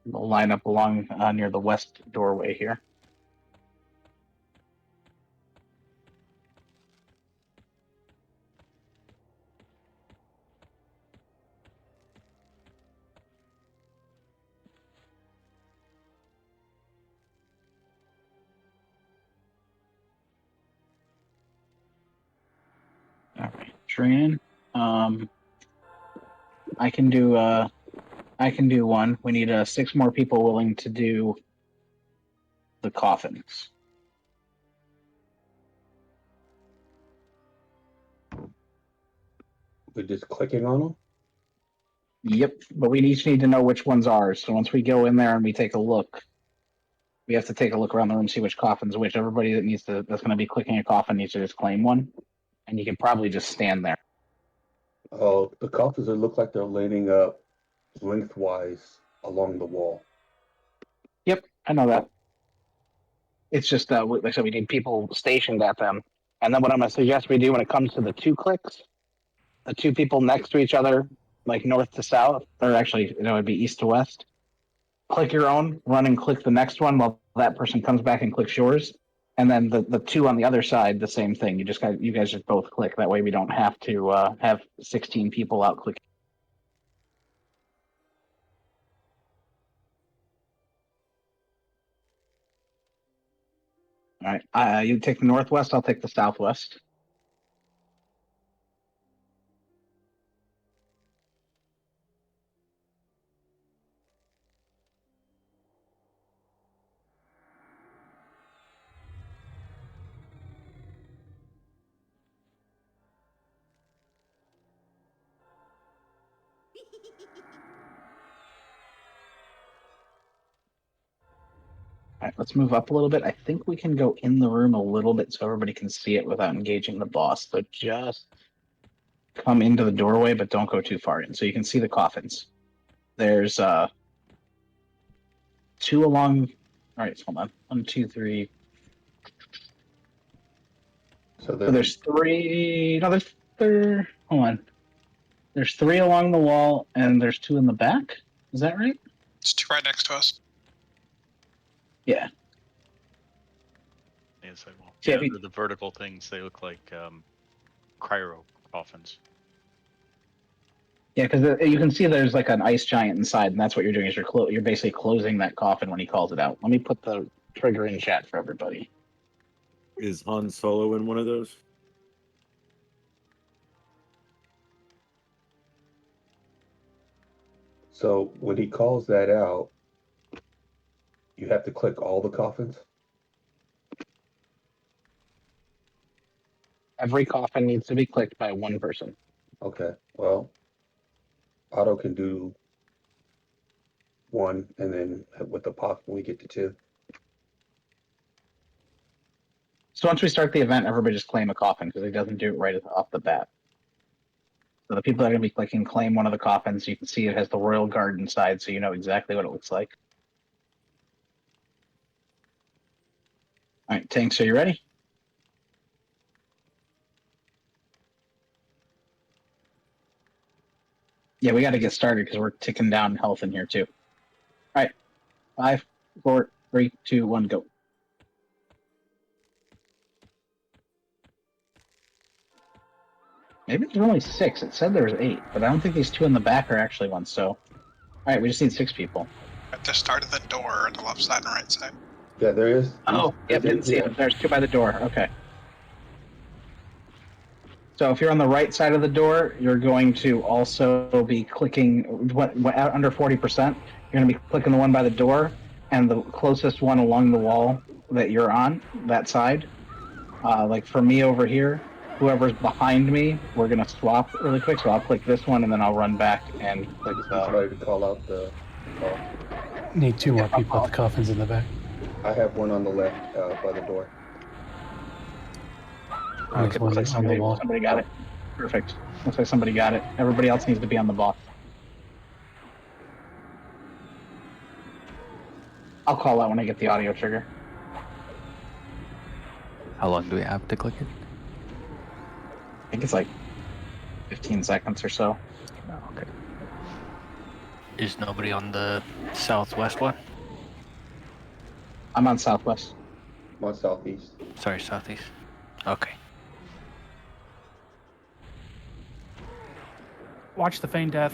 We'll line up along near the west doorway here. Tran. I can do one. We need 6 more people willing to do the coffins. We're just clicking on them? Yep, but we each need to know which one's ours. So once we go in there and we take a look, we have to take a look around the room, see which coffin's which. Everybody that's going to be clicking a coffin needs to just claim one, and you can probably just stand there. Oh, the coffins look like they're lining up lengthwise along the wall. Yep, I know that. It's just like I said, we need people stationed at them. And then what I'm going to suggest we do when it comes to the 2 clicks, the 2 people next to each other, like north to south, or actually, it would be east to west. Click your own, run and click the next one while that person comes back and clicks yours. And then the 2 on the other side, the same thing. You guys just both click. That way we don't have to have 16 people out clicking. All right, you take the northwest, I'll take the southwest. All right, let's move up a little bit. I think we can go in the room a little bit so everybody can see it without engaging the boss. So just come into the doorway, but don't go too far in. So you can see the coffins. There's 2 along. All right, hold on. 1, 2, 3. So there's 3. No, there. Hold on. There's 3 along the wall, and there's 2 in the back. Is that right? It's 2 right next to us. Yeah. Inside wall. Yeah, Yeah, the vertical things, they look like cryo coffins. Yeah, because you can see there's like an ice giant inside, and that's what you're doing. Is you're basically closing that coffin when he calls it out. Let me put the trigger in chat for everybody. Is Han Solo in one of those? So when he calls that out, you have to click all the coffins? Every coffin needs to be clicked by 1 person. Okay, well, Otto can do 1, and then with the pop, when we get to 2. So once we start the event, everybody just claim a coffin because he doesn't do it right off the bat. So the people that are going to be clicking claim one of the coffins. You can see it has the Royal Guard inside, so you know exactly what it looks like. All right, Tanks, are you ready? Yeah, we got to get started because we're ticking down health in here too. All right, 5, 4, 3, 2, 1, go. Maybe there's only 6. It said there was 8, but I don't think these 2 in the back are actually ones. So, all right, we just need 6 people. At the start of the door on the left side and right side. Yeah, there is. Oh, yep, didn't see it. There's 2 by the door. Okay. So if you're on the right side of the door, you're going to also be clicking under 40%. You're going to be clicking the one by the door and the closest one along the wall that you're on, that side. Like for me over here, whoever's behind me, we're going to swap really quick. So I'll click this one and then I'll run back and click He's ready to call out the call. Need 2 more people at the coffins in the back. I have one on the left by the door. Okay, looks like somebody got it. Perfect. Looks like somebody got it. Everybody else needs to be on the boss. I'll call out when I get the audio trigger. How long do we have to click it? I think it's like 15 seconds or so. Oh, okay. Is nobody on the southwest one? I'm on southwest. I'm on southeast. Sorry, southeast. Okay. Watch the feign death.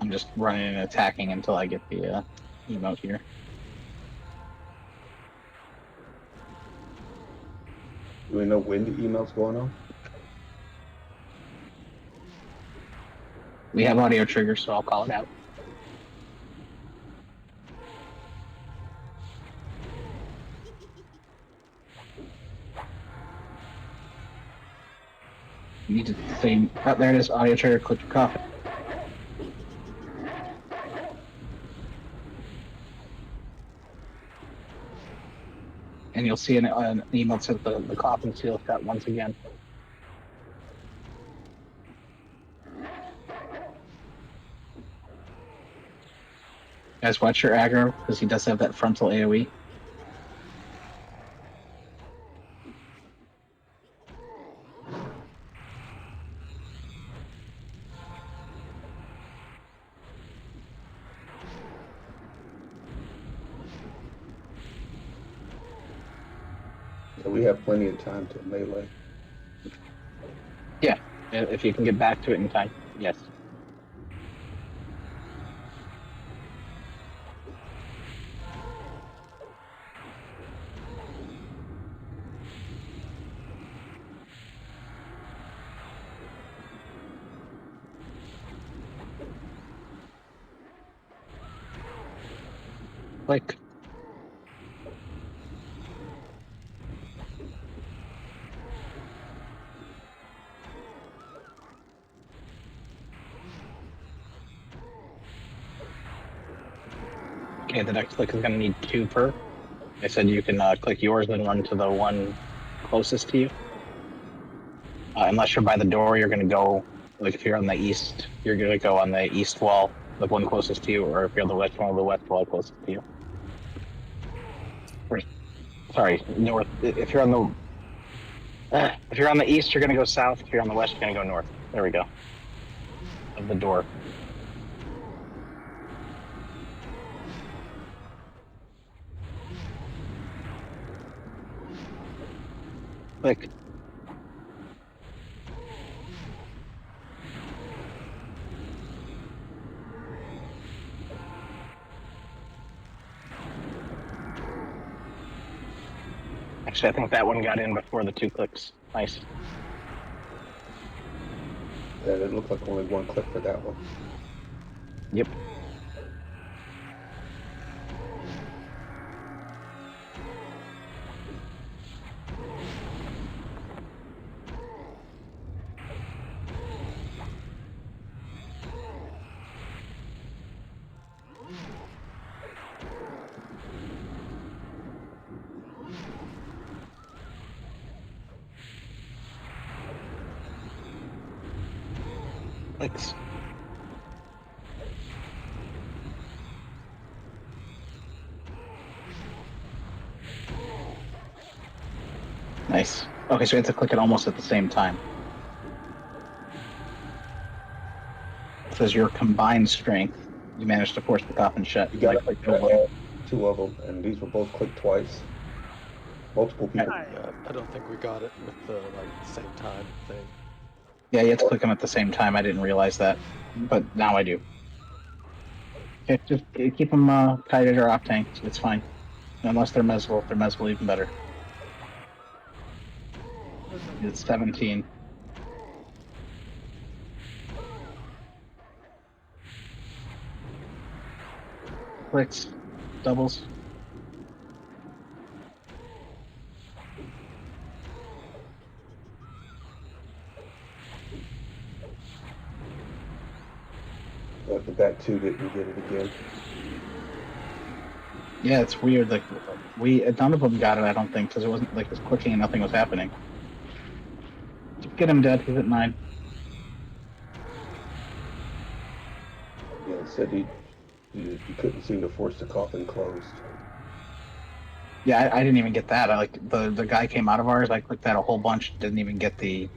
I'm just running and attacking until I get the emote here. Do we know when the email's going on? We have audio triggers, so I'll call it out. You need to say, oh, there it is, audio trigger, click your coffin. And you'll see an email that says the coffin seal shut once again. Guys, watch your aggro, because he does have that frontal AoE. So we have plenty of time to melee. Yeah, if you can get back to it in time, yes. Click. Okay, the next click is going to need 2 per. I said you can click yours and run to the one closest to you. Unless you're by the door, you're going to go, like if you're on the east, you're going to go on the east wall, the one closest to you, or if you're on the west wall, the west wall closest to you. Or, sorry, north. If you're on the east, you're going to go south. If you're on the west, you're going to go north. There we go. Of the door. Click. Actually, I think that one got in before the 2 clicks. Nice. And it looked like only 1 click for that one. Yep. Clicks. Nice. Okay, so we have to click it almost at the same time. It says your combined strength. You managed to force the coffin shut. You got like 2 of them, and these were both clicked twice. Multiple people. I don't think we got it with the same time thing. Yeah, you have to click them at the same time. I didn't realize that, but now I do. Okay, just keep them kited or off tanked. It's fine. Unless they're Mesville. If they're Mesville, even better. It's 17. Clicks. Doubles. But the back 2 didn't get it again. Yeah, it's weird. Like none of them got it. I don't think, because it wasn't like it was clicking and nothing was happening. Just get him dead. He's at 9. Yeah, it said he couldn't seem to force the coffin closed. Yeah, I didn't even get that. I like the guy came out of ours. I clicked that a whole bunch. Didn't even get the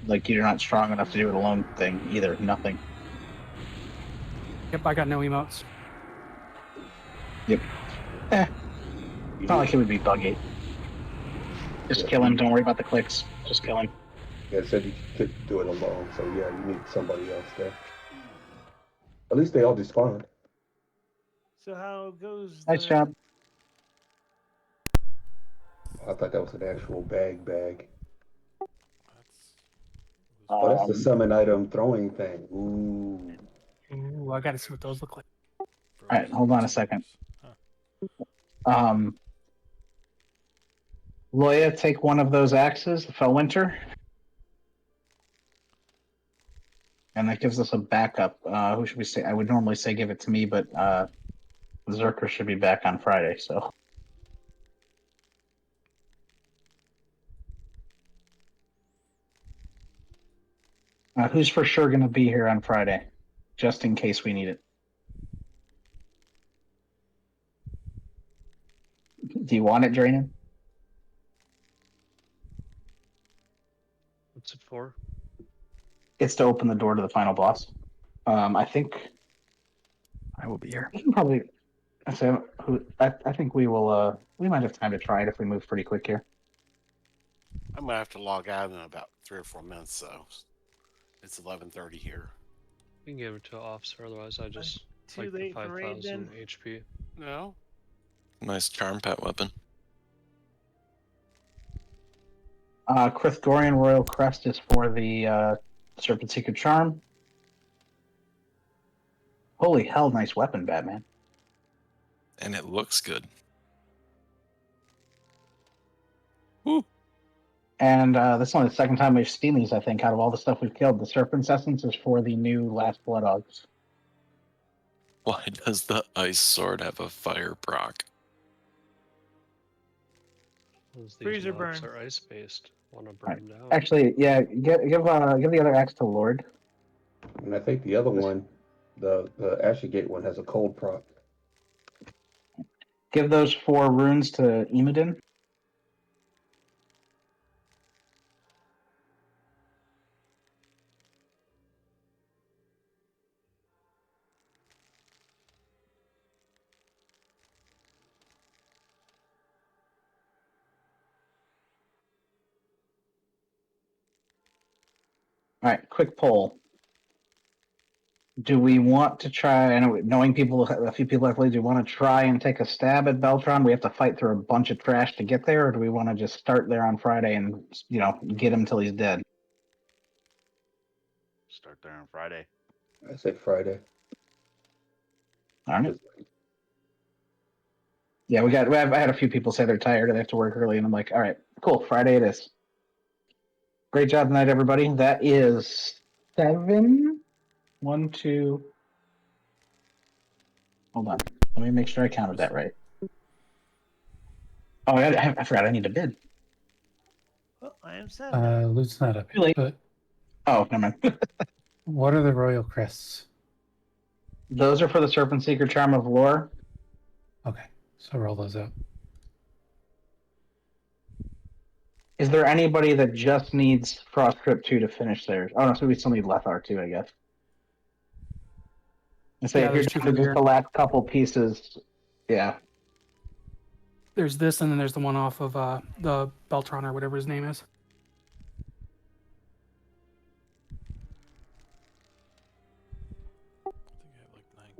you're not strong enough to do it alone thing either. Nothing. Yep, I got no emotes. Yep. It's not like it would be buggy. Just kill him. Don't worry about the clicks. Just kill him. Yeah, it said you couldn't do it alone, so yeah, you need somebody else there. At least they all despawned. So how goes Nice job. I thought that was an actual bag. That's Oh, that's the summon item throwing thing. Ooh. Ooh, I gotta see what those look like. All right, hold on a second. Huh. Loya, take one of those axes, the Fellwinter. And that gives us a backup. Who should we say? I would normally say give it to me, but Zerker should be back on Friday, so. Who's for sure going to be here on Friday, just in case we need it? Do you want it, Draining? What's it for? It's to open the door to the final boss. I think I will be here. we can probably. I think we will. We might have time to try it if we move pretty quick here. I'm gonna have to log out in about 3 or 4 minutes, so it's 11:30 here. You can give it to an officer, otherwise I just Too like the late for raid 5,000 then? HP. No, Nice charm pet weapon. Krithgorian Royal Crest is for the Serpent Seeker Charm. Holy hell, nice weapon, Batman. And it looks good. Woo. And that's only the second time we've seen these, I think, out of all the stuff we've killed. The Serpent's Essence is for the new Last Blood Dogs. Why does the ice sword have a fire proc? Those these Freezer mobs burn. are ice based. Want to burn Right. them down. Actually, yeah, give the other axe to Lord. And I think the other one, the Ashigate one, has a cold proc. Give those 4 runes to Emodin. All right, quick poll. Do we want to try, and knowing people, a few people actually, do you want to try and take a stab at Beltron? We have to fight through a bunch of trash to get there, or do we want to just start there on Friday and, get him till he's dead? Start there on Friday. I say Friday. All right. Yeah, I had a few people say they're tired and they have to work early, and I'm like, all right, cool, Friday it is. Great job tonight, everybody. That is 7. 1, 2. Hold on. Let me make sure I counted that right. Oh, I forgot I need to bid. Oh, I am sad now. Loot's not up Too late. yet, Oh, never mind. but what are the royal crests? Those are for the Serpent Seeker Charm of Lore. Okay, so roll those out. Is there anybody that just needs Frostcrypt 2 to finish theirs? Oh, no, so we still need Lethar 2, I guess. And say Yeah, if you're there's 2 down to from just here. the last couple pieces, yeah. There's this, and then there's the one off of the Beltron or whatever his name is.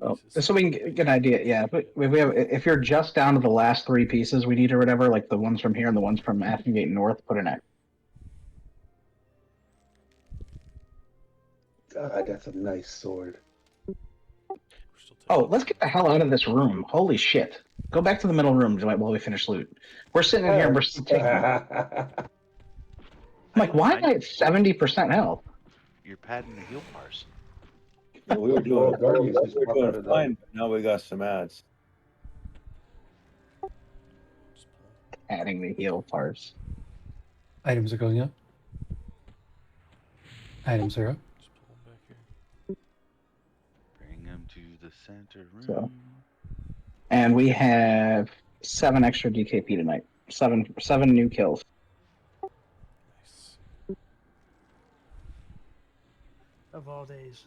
Oh, so we can get an idea, yeah. But if you're just down to the last 3 pieces we need or whatever, like the ones from here and the ones from Athengate North, put an X. God, that's a nice sword. Oh, let's get the hell out of this room. Holy shit. Go back to the middle room while we finish loot. We're sitting in here and we're still taking. I'm like, why am I at 70% health? You're padding the heal bars. Yeah, we were doing, fine, but now we got some ads. Adding the heal parts. Items are going up. Items are up. Bring them to the center room. So, and we have 7 extra DKP tonight. 7 new kills. Of all days.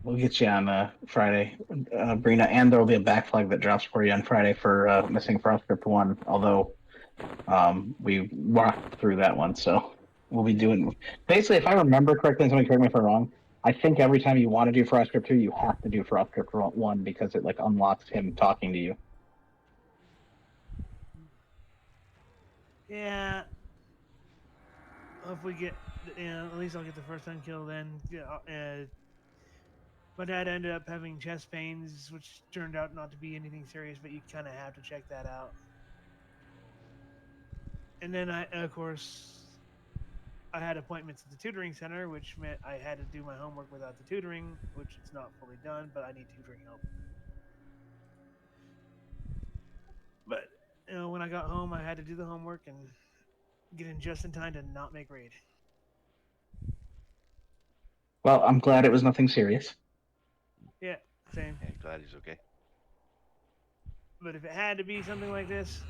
We'll get you on Friday, Brina, and there will be a back flag that drops for you on Friday for missing Frostcrypt 1, although we walked through that one, so we'll be doing... Basically, if I remember correctly, and somebody correct me if I'm wrong, I think every time you want to do Frostcrypt 2, you have to do Frostcrypt 1 because it like unlocks him talking to you. Yeah. If we get, at least I'll get the first time kill then. Yeah. My dad ended up having chest pains, which turned out not to be anything serious, but you kind of have to check that out. And then of course, I had appointments at the tutoring center, which meant I had to do my homework without the tutoring, which it's not fully done, but I need tutoring help. But when I got home, I had to do the homework and get in just in time to not make raid. Well, I'm glad it was nothing serious. Yeah, same. Yeah, glad he's okay. But if it had to be something like this,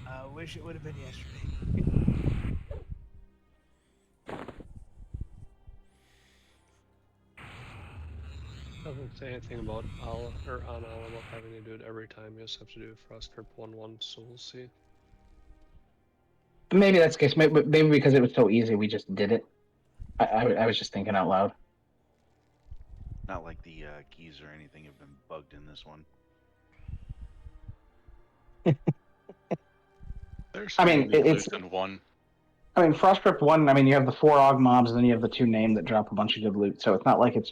I wish it would have been yesterday. Doesn't say anything about Al or on Al about having to do it every time. You just have to do Frostcrypt 1-1, so we'll see. Maybe that's the case. Maybe because it was so easy, we just did it. I was just thinking out loud. Not like the keys or anything have been bugged in this one. There's I mean, it's in one. I mean, Frostcrypt 1. I mean, you have the 4 Og mobs, and then you have the 2 named that drop a bunch of good loot. So it's not like it's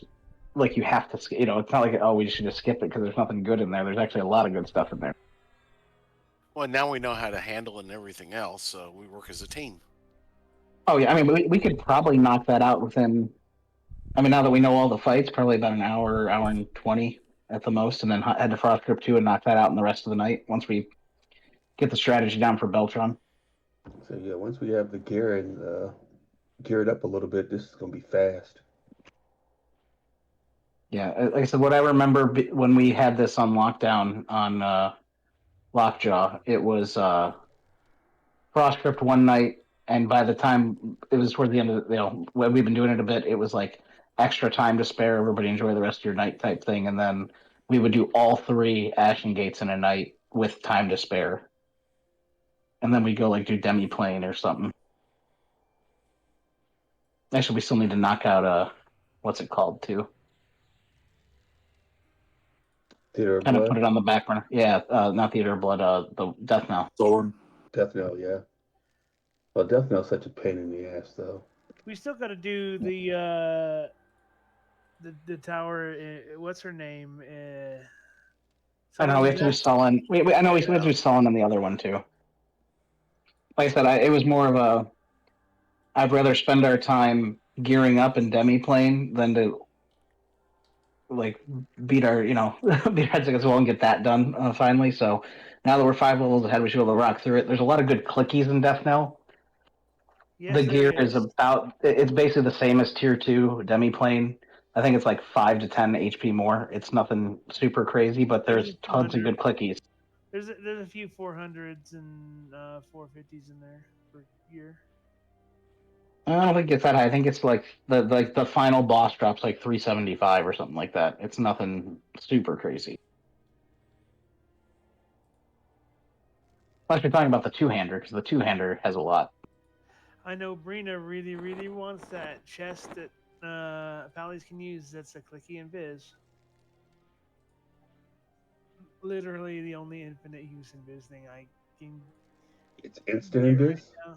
like you have to. It's not like we should just skip it because there's nothing good in there. There's actually a lot of good stuff in there. Well, now we know how to handle it and everything else, so we work as a team. Oh yeah, I mean, we could probably knock that out within. I mean, now that we know all the fights, probably about an hour and 20 at the most, and then head to Frostcrypt 2 and knock that out in the rest of the night once we get the strategy down for Beltron. So yeah, once we have the gear and geared up a little bit, this is gonna be fast. Yeah, like I said, what I remember when we had this on lockdown on Lockjaw, it was Frostcrypt one night, and by the time it was toward the end of when we've been doing it a bit, it was like extra time to spare. Everybody enjoy the rest of your night type thing, and then we would do all 3 Ashen Gates in a night with time to spare, and then we go like do demi plane or something. Actually, we still need to knock out what's it called too? Theater of Kind of Blood. put it on the back burner. Yeah, not Theater of Blood. The Death Knell. Death Knell, yeah. Well, Death Knell's such a pain in the ass, though. We still got to do the tower. What's her name? I know we have to do Sullen. I know we have to do Sullen on the other one too. Like I said, it was more of a. I'd rather spend our time gearing up and demi playing than to like beat our beat our heads against the wall and get that done finally. So now that we're 5 levels ahead, we should be able to rock through it. There's a lot of good clickies in Death Knell. Yes, The gear is about. It's basically the same as Tier 2 demi plane. I think it's like 5 to 10 HP more. It's nothing super crazy, but there's tons of good clickies. There's a few 400s and 450s in there per year. I don't think it's that high. I think it's like the final boss drops like 375 or something like that. It's nothing super crazy. Unless you're talking about the 2-hander, because the 2-hander has a lot. I know Brina really, really wants that chest that Pallies can use. That's a clicky and Viz. Literally the only infinite use in Viz thing I can. It's instant in Viz. Right,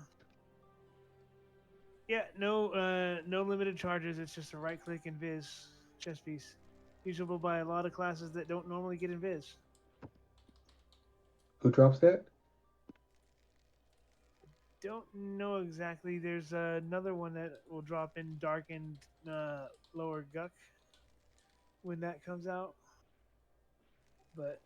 yeah, no limited charges. It's just a right click in Viz chest piece, usable by a lot of classes that don't normally get in Viz. Who drops that? Don't know exactly. There's another one that will drop in darkened lower guck when that comes out. But